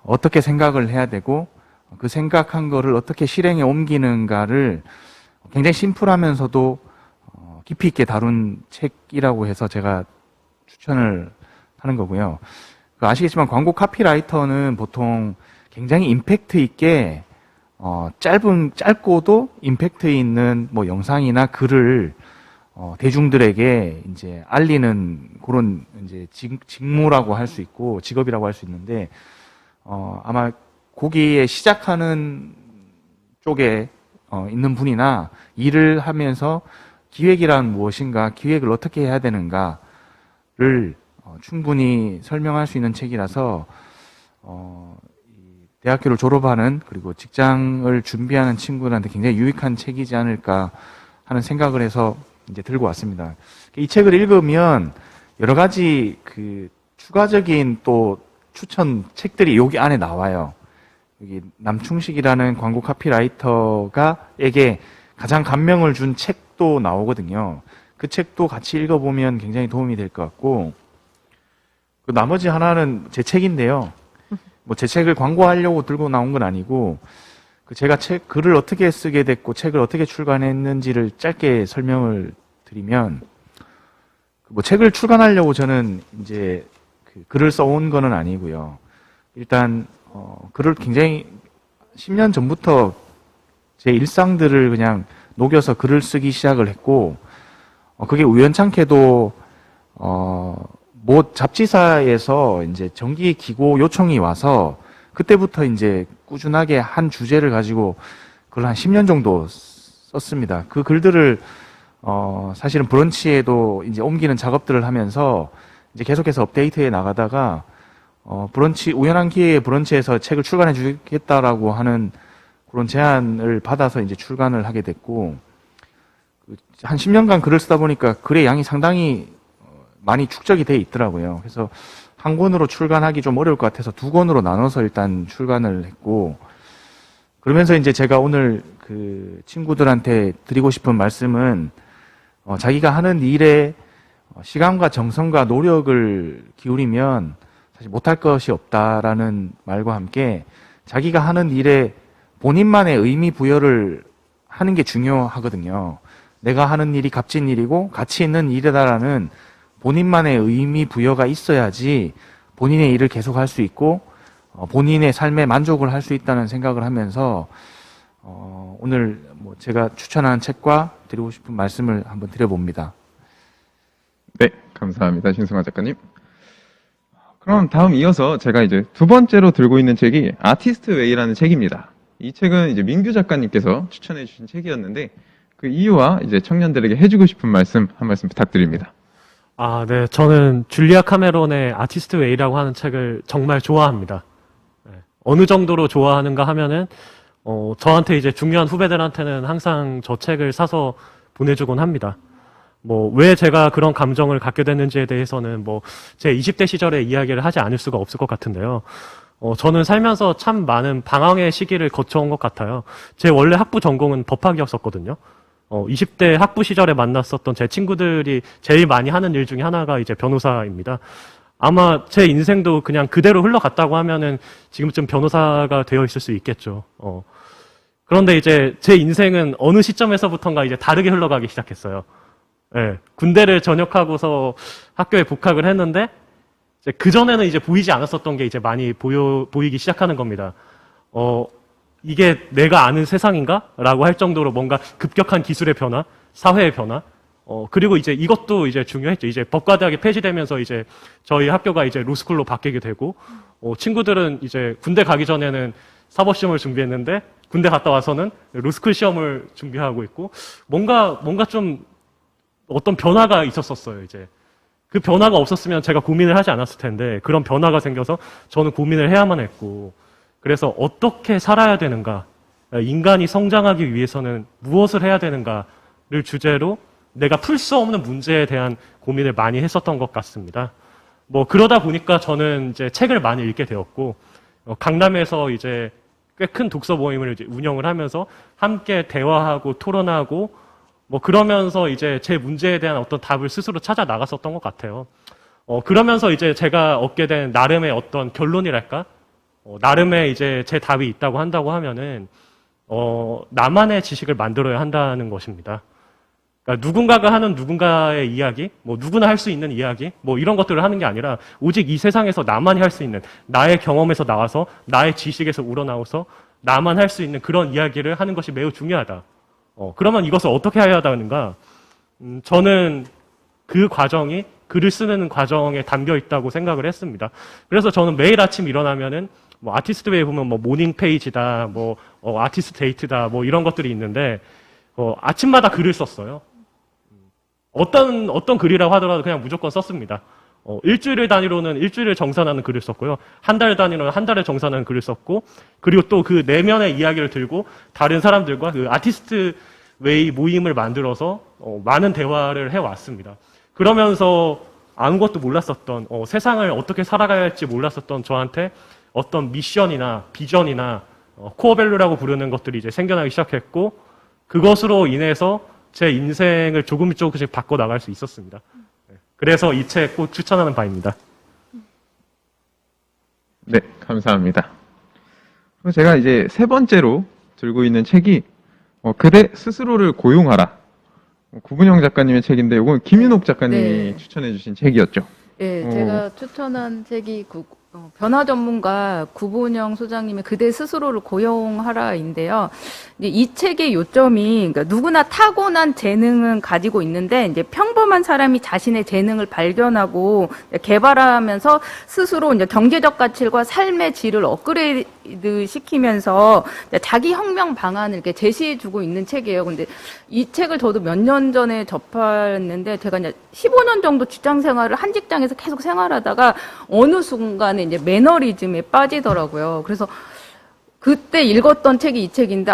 어떻게 생각을 해야 되고 그 생각한 거를 어떻게 실행에 옮기는가를 굉장히 심플하면서도 깊이 있게 다룬 책이라고 해서 제가 추천을 하는 거고요. 아시겠지만 광고 카피라이터는 보통 굉장히 임팩트 있게 짧고도 임팩트 있는 뭐 영상이나 글을 대중들에게 이제 알리는 그런 이제 직무라고 할 수 있고 직업이라고 할 수 있는데 아마 거기에 시작하는 쪽에 있는 분이나 일을 하면서 기획이란 무엇인가, 기획을 어떻게 해야 되는가를 충분히 설명할 수 있는 책이라서 대학교를 졸업하는 그리고 직장을 준비하는 친구들한테 굉장히 유익한 책이지 않을까 하는 생각을 해서 이제 들고 왔습니다. 이 책을 읽으면 여러 가지 추가적인 또 추천 책들이 여기 안에 나와요. 여기 남충식이라는 광고 카피라이터에게 가장 감명을 준 책도 나오거든요. 그 책도 같이 읽어보면 굉장히 도움이 될 것 같고, 나머지 하나는 제 책인데요. 뭐 제 책을 광고하려고 들고 나온 건 아니고, 제가 글을 어떻게 쓰게 됐고, 책을 어떻게 출간했는지를 짧게 설명을 드리면, 뭐 책을 출간하려고 저는 이제 글을 써온 거는 아니고요. 일단, 글을 굉장히 10년 전부터 제 일상들을 그냥 녹여서 글을 쓰기 시작을 했고, 그게 우연찮게도, 뭐 잡지사에서 이제 정기 기고 요청이 와서 그때부터 이제 꾸준하게 한 주제를 가지고 그걸 한 10년 정도 썼습니다. 그 글들을, 사실은 브런치에도 이제 옮기는 작업들을 하면서 이제 계속해서 업데이트해 나가다가, 우연한 기회에 브런치에서 책을 출간해 주겠다라고 하는 그런 제안을 받아서 이제 출간을 하게 됐고, 한 10년간 글을 쓰다 보니까 글의 양이 상당히 많이 축적이 돼 있더라고요. 그래서 한 권으로 출간하기 좀 어려울 것 같아서 2권으로 나눠서 일단 출간을 했고, 그러면서 이제 제가 오늘 친구들한테 드리고 싶은 말씀은, 자기가 하는 일에 시간과 정성과 노력을 기울이면 사실 못할 것이 없다라는 말과 함께 자기가 하는 일에 본인만의 의미 부여를 하는 게 중요하거든요. 내가 하는 일이 값진 일이고 가치 있는 일이다라는 본인만의 의미 부여가 있어야지 본인의 일을 계속할 수 있고 본인의 삶에 만족을 할 수 있다는 생각을 하면서 오늘 뭐 제가 추천한 책과 드리고 싶은 말씀을 한번 드려봅니다. 네, 감사합니다. 신승화 작가님. 그럼 다음 이어서 제가 이제 두 번째로 들고 있는 책이 아티스트 웨이라는 책입니다. 이 책은 이제 민규 작가님께서 추천해 주신 책이었는데 그 이유와 이제 청년들에게 해주고 싶은 말씀 한 말씀 부탁드립니다. 아, 네. 저는 줄리아 카메론의 아티스트 웨이라고 하는 책을 정말 좋아합니다. 네. 어느 정도로 좋아하는가 하면은, 저한테 이제 중요한 후배들한테는 항상 저 책을 사서 보내주곤 합니다. 뭐, 왜 제가 그런 감정을 갖게 됐는지에 대해서는 뭐, 제 20대 시절의 이야기를 하지 않을 수가 없을 것 같은데요. 저는 살면서 참 많은 방황의 시기를 거쳐온 것 같아요. 제 원래 학부 전공은 법학이었었거든요. 20대 학부 시절에 만났었던 제 친구들이 제일 많이 하는 일 중에 하나가 이제 변호사입니다. 아마 제 인생도 그냥 그대로 흘러갔다고 하면은 지금쯤 변호사가 되어 있을 수 있겠죠. 그런데 이제 제 인생은 어느 시점에서부턴가 이제 다르게 흘러가기 시작했어요. 예, 군대를 전역하고서 학교에 복학을 했는데, 그전에는 이제 보이지 않았었던 게 이제 많이 보이기 시작하는 겁니다. 이게 내가 아는 세상인가? 라고 할 정도로 뭔가 급격한 기술의 변화, 사회의 변화, 그리고 이제 이것도 이제 중요했죠. 이제 법과대학이 폐지되면서 이제 저희 학교가 이제 로스쿨로 바뀌게 되고, 친구들은 이제 군대 가기 전에는 사법시험을 준비했는데, 군대 갔다 와서는 로스쿨 시험을 준비하고 있고, 뭔가 좀 어떤 변화가 있었었어요, 이제. 그 변화가 없었으면 제가 고민을 하지 않았을 텐데, 그런 변화가 생겨서 저는 고민을 해야만 했고, 그래서 어떻게 살아야 되는가, 인간이 성장하기 위해서는 무엇을 해야 되는가를 주제로 내가 풀 수 없는 문제에 대한 고민을 많이 했었던 것 같습니다. 뭐 그러다 보니까 저는 이제 책을 많이 읽게 되었고, 강남에서 이제 꽤 큰 독서 모임을 이제 운영을 하면서 함께 대화하고 토론하고 뭐 그러면서 이제 제 문제에 대한 어떤 답을 스스로 찾아 나갔었던 것 같아요. 그러면서 이제 제가 얻게 된 나름의 어떤 결론이랄까? 나름의 이제 제 답이 있다고 한다고 하면은, 나만의 지식을 만들어야 한다는 것입니다. 그러니까 누군가가 하는 누군가의 이야기, 뭐 누구나 할 수 있는 이야기, 뭐 이런 것들을 하는 게 아니라 오직 이 세상에서 나만이 할 수 있는 나의 경험에서 나와서 나의 지식에서 우러나와서 나만 할 수 있는 그런 이야기를 하는 것이 매우 중요하다. 그러면 이것을 어떻게 해야 하는가? 저는 그 과정이 글을 쓰는 과정에 담겨 있다고 생각을 했습니다. 그래서 저는 매일 아침 일어나면은 뭐 아티스트 웨이 보면 뭐 모닝 페이지다, 뭐 아티스트 데이트다, 뭐 이런 것들이 있는데 아침마다 글을 썼어요. 어떤 글이라고 하더라도 그냥 무조건 썼습니다. 일주일 단위로는 일주일을 정산하는 글을 썼고요. 한 달 단위로는 한 달을 정산하는 글을 썼고, 그리고 또 그 내면의 이야기를 들고 다른 사람들과 그 아티스트 웨이 모임을 만들어서 많은 대화를 해왔습니다. 그러면서 아무것도 몰랐었던, 세상을 어떻게 살아가야 할지 몰랐었던 저한테 어떤 미션이나 비전이나 코어밸류라고 부르는 것들이 이제 생겨나기 시작했고, 그것으로 인해서 제 인생을 조금씩 바꿔 나갈 수 있었습니다. 그래서 이 책 꼭 추천하는 바입니다. 네, 감사합니다. 그리고 제가 이제 세 번째로 들고 있는 책이 그대 스스로를 고용하라. 구분영 작가님의 책인데 이건 김윤옥 작가님이 네. 추천해 주신 책이었죠. 네, 제가 추천한 책이 변화 전문가 구본영 소장님의 그대 스스로를 고용하라인데요. 이제 이 책의 요점이 그러니까 누구나 타고난 재능은 가지고 있는데 이제 평범한 사람이 자신의 재능을 발견하고 개발하면서 스스로 이제 경제적 가치과 삶의 질을 업그레이드 시키면서 자기 혁명 방안을 이렇게 제시해주고 있는 책이에요. 근데 이 책을 저도 몇 년 전에 접했는데 제가 이제 15년 정도 직장 생활을 한 직장에서 계속 생활하다가 어느 순간에 이제 매너리즘에 빠지더라고요. 그래서 그때 읽었던 책이 이 책인데,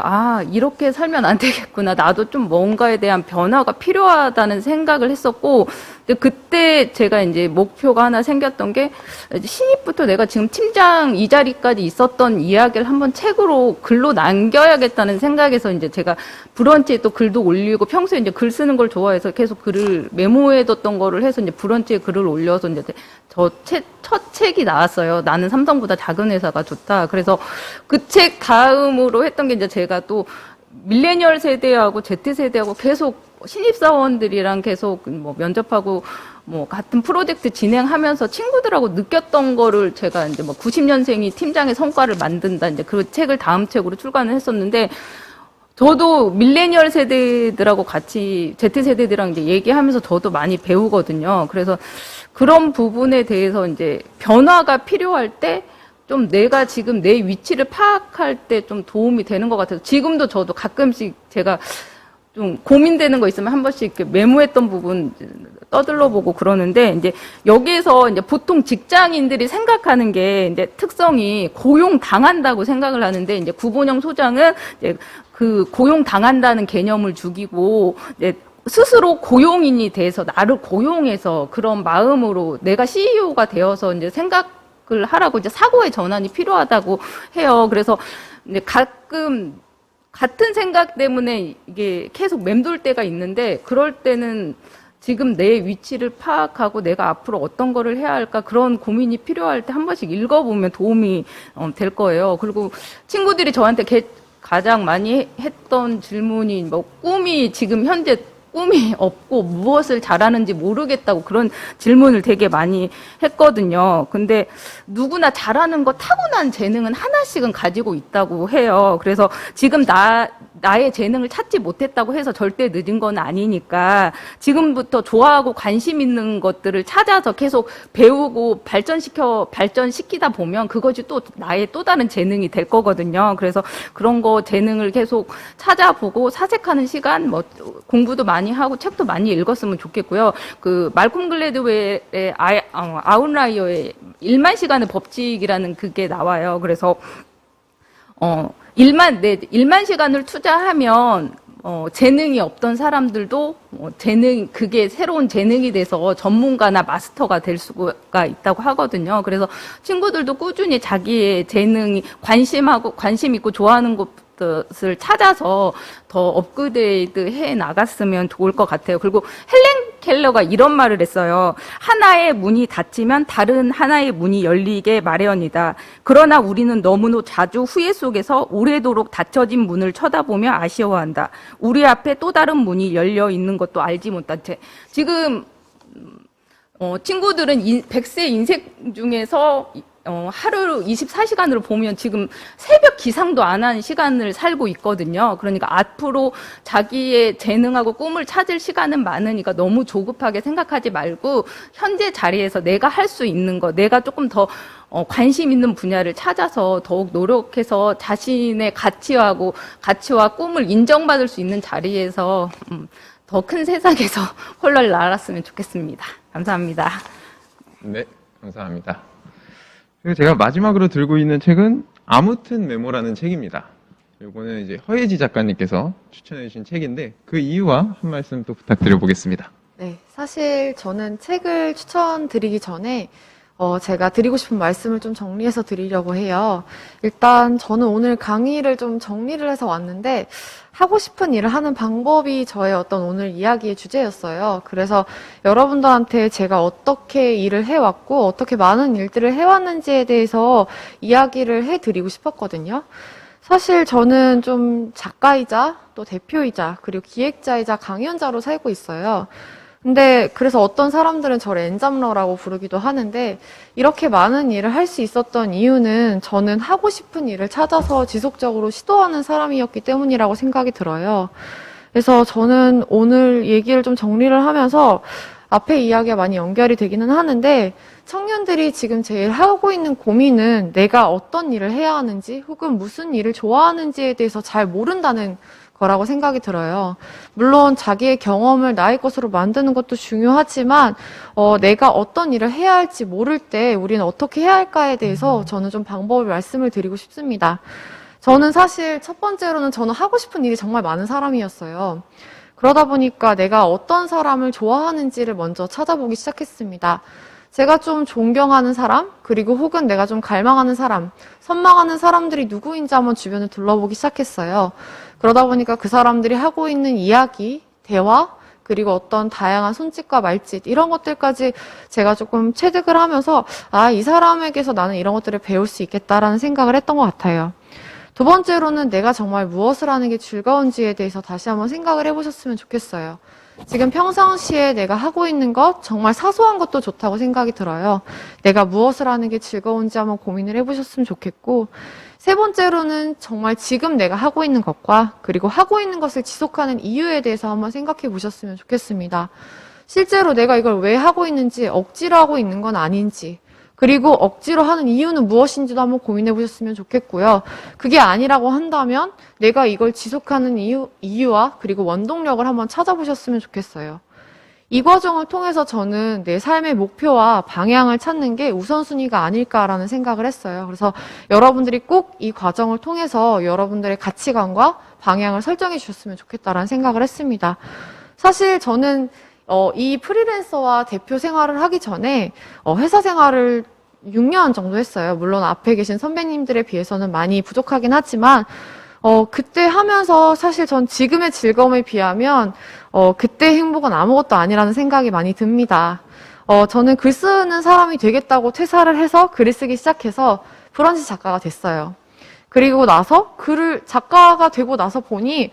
이렇게 살면 안 되겠구나. 나도 좀 뭔가에 대한 변화가 필요하다는 생각을 했었고, 그때 제가 이제 목표가 하나 생겼던 게, 신입부터 내가 지금 팀장 이 자리까지 있었던 이야기를 한번 책으로 글로 남겨야겠다는 생각에서 이제 제가 브런치에 또 글도 올리고 평소에 이제 글 쓰는 걸 좋아해서 계속 글을 메모해뒀던 거를 해서 이제 브런치에 글을 올려서 이제 저 책 첫 책이 나왔어요. 나는 삼성보다 작은 회사가 좋다. 그래서 그 책 다음으로 했던 게 이제 제가 또 밀레니얼 세대하고 Z세대하고 계속 신입사원들이랑 계속 뭐 면접하고 뭐 같은 프로젝트 진행하면서 친구들하고 느꼈던 거를 제가 이제 뭐 90년생이 팀장의 성과를 만든다. 이제 그 책을 다음 책으로 출간을 했었는데 저도 밀레니얼 세대들하고 같이 Z세대들이랑 이제 얘기하면서 저도 많이 배우거든요. 그래서 그런 부분에 대해서 이제 변화가 필요할 때 좀 내가 지금 내 위치를 파악할 때 좀 도움이 되는 것 같아서 지금도 저도 가끔씩 제가 좀 고민되는 거 있으면 한 번씩 이렇게 메모했던 부분 떠들러 보고 그러는데 이제 여기에서 이제 보통 직장인들이 생각하는 게 이제 특성이 고용 당한다고 생각을 하는데 이제 구본영 소장은 이제 그 고용 당한다는 개념을 죽이고 이제 스스로 고용인이 돼서 나를 고용해서 그런 마음으로 내가 CEO가 되어서 이제 생각을 하라고 이제 사고의 전환이 필요하다고 해요. 그래서 이제 가끔 같은 생각 때문에 이게 계속 맴돌 때가 있는데 그럴 때는 지금 내 위치를 파악하고 내가 앞으로 어떤 거를 해야 할까 그런 고민이 필요할 때 한 번씩 읽어보면 도움이 될 거예요. 그리고 친구들이 저한테 가장 많이 했던 질문이 뭐 꿈이 지금 현재 꿈이 없고 무엇을 잘하는지 모르겠다고 그런 질문을 되게 많이 했거든요. 근데 누구나 잘하는 거 타고난 재능은 하나씩은 가지고 있다고 해요. 그래서 지금 나의 재능을 찾지 못했다고 해서 절대 늦은 건 아니니까 지금부터 좋아하고 관심 있는 것들을 찾아서 계속 배우고 발전시키다 보면 그것이 또 나의 또 다른 재능이 될 거거든요. 그래서 그런 거 재능을 계속 찾아보고 사색하는 시간, 뭐 공부도 많이 하고 책도 많이 읽었으면 좋겠고요. 그 말콤 글래드웰의 아웃라이어의 1만 시간의 법칙이라는 그게 나와요. 그래서 1만 시간을 투자하면 재능이 없던 사람들도 그게 새로운 재능이 돼서 전문가나 마스터가 될 수가 있다고 하거든요. 그래서 친구들도 꾸준히 자기의 재능이 관심 있고 좋아하는 것을 찾아서 더 업그레이드 해 나갔으면 좋을 것 같아요. 그리고 헬렌 켈러가 이런 말을 했어요. 하나의 문이 닫히면 다른 하나의 문이 열리게 마련이다. 그러나 우리는 너무나 자주 후회 속에서 오래도록 닫혀진 문을 쳐다보며 아쉬워한다. 우리 앞에 또 다른 문이 열려 있는 것도 알지 못한 채. 지금 친구들은 100세 인생 중에서 하루 24시간으로 보면 지금 새벽 기상도 안 한 시간을 살고 있거든요. 그러니까 앞으로 자기의 재능하고 꿈을 찾을 시간은 많으니까 너무 조급하게 생각하지 말고 현재 자리에서 내가 할 수 있는 거, 내가 조금 더 관심 있는 분야를 찾아서 더욱 노력해서 자신의 가치와 꿈을 인정받을 수 있는 자리에서 더 큰 세상에서 홀랄 날았으면 좋겠습니다. 감사합니다. 네, 감사합니다. 그리고 제가 마지막으로 들고 있는 책은 아무튼 메모라는 책입니다. 이거는 이제 허예지 작가님께서 추천해 주신 책인데 그 이유와 한 말씀 또 부탁드려보겠습니다. 네, 사실 저는 책을 추천드리기 전에 제가 드리고 싶은 말씀을 좀 정리해서 드리려고 해요. 일단 저는 오늘 강의를 좀 정리를 해서 왔는데 하고 싶은 일을 하는 방법이 저의 어떤 오늘 이야기의 주제였어요. 그래서 여러분들한테 제가 어떻게 일을 해왔고 어떻게 많은 일들을 해왔는지에 대해서 이야기를 해드리고 싶었거든요. 사실 저는 좀 작가이자 또 대표이자 그리고 기획자이자 강연자로 살고 있어요. 근데 그래서 어떤 사람들은 저를 엔잡러라고 부르기도 하는데 이렇게 많은 일을 할 수 있었던 이유는 저는 하고 싶은 일을 찾아서 지속적으로 시도하는 사람이었기 때문이라고 생각이 들어요. 그래서 저는 오늘 얘기를 좀 정리를 하면서 앞에 이야기가 많이 연결이 되기는 하는데 청년들이 지금 제일 하고 있는 고민은 내가 어떤 일을 해야 하는지 혹은 무슨 일을 좋아하는지에 대해서 잘 모른다는 거라고 생각이 들어요. 물론 자기의 경험을 나의 것으로 만드는 것도 중요하지만 내가 어떤 일을 해야 할지 모를 때 우리는 어떻게 해야 할까에 대해서 저는 좀 방법을 말씀을 드리고 싶습니다. 저는 사실 첫 번째로는 저는 하고 싶은 일이 정말 많은 사람이었어요. 그러다 보니까 내가 어떤 사람을 좋아하는지를 먼저 찾아보기 시작했습니다. 제가 좀 존경하는 사람, 그리고 혹은 내가 좀 갈망하는 사람, 선망하는 사람들이 누구인지 한번 주변을 둘러보기 시작했어요. 그러다 보니까 그 사람들이 하고 있는 이야기, 대화, 그리고 어떤 다양한 손짓과 말짓, 이런 것들까지 제가 조금 체득을 하면서, 아, 이 사람에게서 나는 이런 것들을 배울 수 있겠다라는 생각을 했던 것 같아요. 두 번째로는 내가 정말 무엇을 하는 게 즐거운지에 대해서 다시 한번 생각을 해보셨으면 좋겠어요. 지금 평상시에 내가 하고 있는 것, 정말 사소한 것도 좋다고 생각이 들어요. 내가 무엇을 하는 게 즐거운지 한번 고민을 해보셨으면 좋겠고, 세 번째로는 정말 지금 내가 하고 있는 것과 그리고 하고 있는 것을 지속하는 이유에 대해서 한번 생각해 보셨으면 좋겠습니다. 실제로 내가 이걸 왜 하고 있는지, 억지로 하고 있는 건 아닌지, 그리고 억지로 하는 이유는 무엇인지도 한번 고민해 보셨으면 좋겠고요. 그게 아니라고 한다면 내가 이걸 지속하는 이유와 그리고 원동력을 한번 찾아보셨으면 좋겠어요. 이 과정을 통해서 저는 내 삶의 목표와 방향을 찾는 게 우선순위가 아닐까라는 생각을 했어요. 그래서 여러분들이 꼭 이 과정을 통해서 여러분들의 가치관과 방향을 설정해 주셨으면 좋겠다라는 생각을 했습니다. 사실 저는 이 프리랜서와 대표 생활을 하기 전에 회사 생활을 6년 정도 했어요. 물론 앞에 계신 선배님들에 비해서는 많이 부족하긴 하지만 그때 하면서 사실 전 지금의 즐거움에 비하면 그때의 행복은 아무것도 아니라는 생각이 많이 듭니다. 저는 글 쓰는 사람이 되겠다고 퇴사를 해서 글을 쓰기 시작해서 브런치 작가가 됐어요. 그리고 나서 작가가 되고 나서 보니,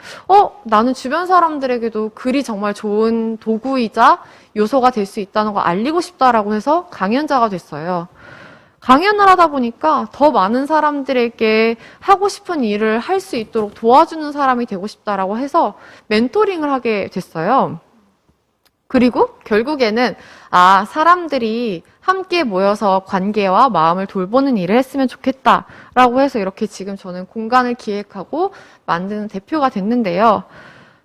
나는 주변 사람들에게도 글이 정말 좋은 도구이자 요소가 될 수 있다는 걸 알리고 싶다라고 해서 강연자가 됐어요. 강연을 하다 보니까 더 많은 사람들에게 하고 싶은 일을 할 수 있도록 도와주는 사람이 되고 싶다라고 해서 멘토링을 하게 됐어요. 그리고 결국에는 사람들이 함께 모여서 관계와 마음을 돌보는 일을 했으면 좋겠다라고 해서 이렇게 지금 저는 공간을 기획하고 만드는 대표가 됐는데요.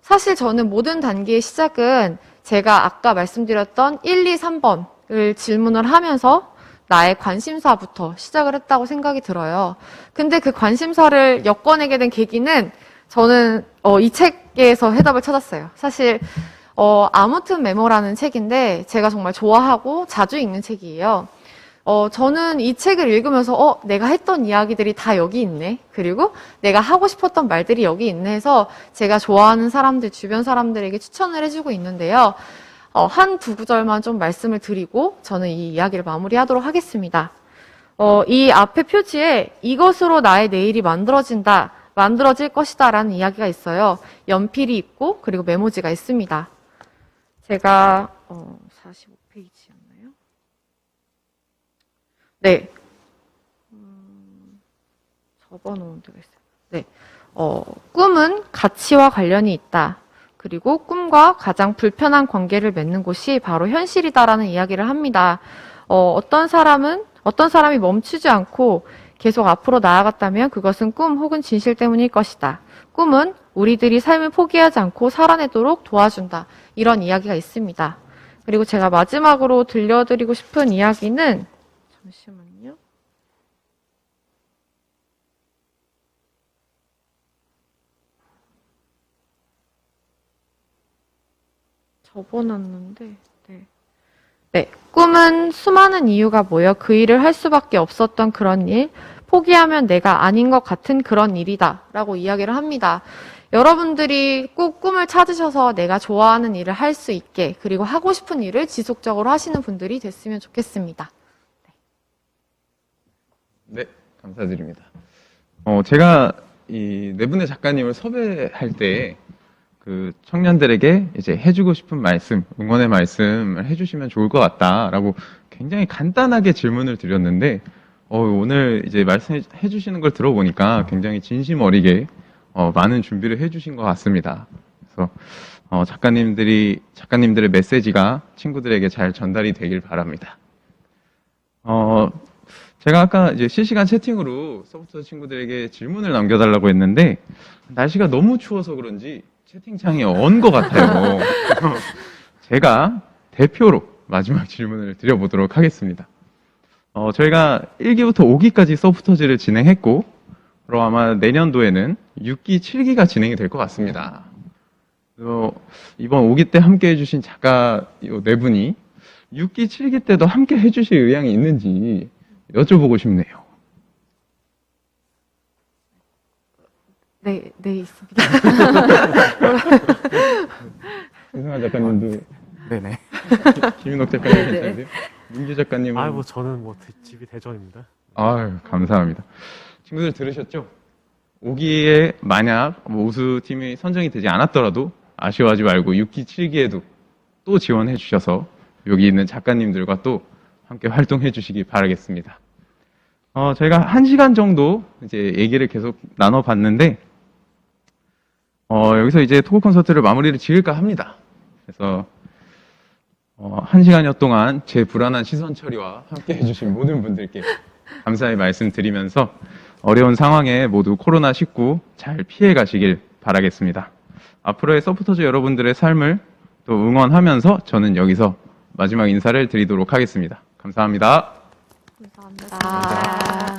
사실 저는 모든 단계의 시작은 제가 아까 말씀드렸던 1, 2, 3번을 질문을 하면서 나의 관심사부터 시작을 했다고 생각이 들어요. 근데 그 관심사를 엮어내게 된 계기는 저는 이 책에서 해답을 찾았어요. 사실 아무튼 메모라는 책인데 제가 정말 좋아하고 자주 읽는 책이에요. 저는 이 책을 읽으면서 내가 했던 이야기들이 다 여기 있네. 그리고 내가 하고 싶었던 말들이 여기 있네 해서 제가 좋아하는 사람들, 주변 사람들에게 추천을 해주고 있는데요. 한 두 구절만 좀 말씀을 드리고 저는 이 이야기를 마무리하도록 하겠습니다. 이 앞에 표지에 이것으로 나의 내일이 만들어질 것이다 라는 이야기가 있어요. 연필이 있고 그리고 메모지가 있습니다. 제가 45페이지였나요? 네. 접어놓은 데가 있어요. 네. 꿈은 가치와 관련이 있다. 그리고 꿈과 가장 불편한 관계를 맺는 곳이 바로 현실이다라는 이야기를 합니다. 어떤 사람이 멈추지 않고 계속 앞으로 나아갔다면 그것은 꿈 혹은 진실 때문일 것이다. 꿈은 우리들이 삶을 포기하지 않고 살아내도록 도와준다. 이런 이야기가 있습니다. 그리고 제가 마지막으로 들려드리고 싶은 이야기는 잠시만요. 접어놨는데 네. 꿈은 수많은 이유가 모여 그 일을 할 수밖에 없었던 그런 일, 포기하면 내가 아닌 것 같은 그런 일이다 라고 이야기를 합니다. 여러분들이 꼭 꿈을 찾으셔서 내가 좋아하는 일을 할 수 있게, 그리고 하고 싶은 일을 지속적으로 하시는 분들이 됐으면 좋겠습니다. 네, 감사드립니다. 제가 이 네 분의 작가님을 섭외할 때 그 청년들에게 이제 해주고 싶은 말씀, 응원의 말씀을 해주시면 좋을 것 같다라고 굉장히 간단하게 질문을 드렸는데, 오늘 이제 말씀해 주시는 걸 들어보니까 굉장히 진심 어리게 많은 준비를 해주신 것 같습니다. 그래서 작가님들의 메시지가 친구들에게 잘 전달이 되길 바랍니다. 제가 아까 이제 실시간 채팅으로 서포터 친구들에게 질문을 남겨달라고 했는데 날씨가 너무 추워서 그런지 채팅창이 언 것 같아요. 제가 대표로 마지막 질문을 드려보도록 하겠습니다. 저희가 1기부터 5기까지 서포터즈를 진행했고, 그럼 아마 내년도에는 6기, 7기가 진행이 될 것 같습니다. 이번 5기 때 함께 해주신 작가 네 분이 6기, 7기 때도 함께 해주실 의향이 있는지 여쭤보고 싶네요. 네, 있습니다. 이승환 작가님도 네네. 김인옥 작가님 네, 네. 괜찮으세요? 민규 작가님은 아이고 저는 뭐 집이 대전입니다. 아유, 감사합니다. 친구들 들으셨죠? 5기에 만약 뭐 우수팀이 선정이 되지 않았더라도 아쉬워하지 말고 6기, 7기에도 또 지원해 주셔서 여기 있는 작가님들과 또 함께 활동해 주시기 바라겠습니다. 저희가 1시간 정도 이제 얘기를 계속 나눠봤는데, 여기서 이제 토크 콘서트를 마무리를 지을까 합니다. 그래서 1시간여 동안 제 불안한 시선 처리와 함께 해주신 모든 분들께 감사의 말씀드리면서 어려운 상황에 모두 코로나19 잘 피해 가시길 바라겠습니다. 앞으로의 서포터즈 여러분들의 삶을 또 응원하면서 저는 여기서 마지막 인사를 드리도록 하겠습니다. 감사합니다. 감사합니다.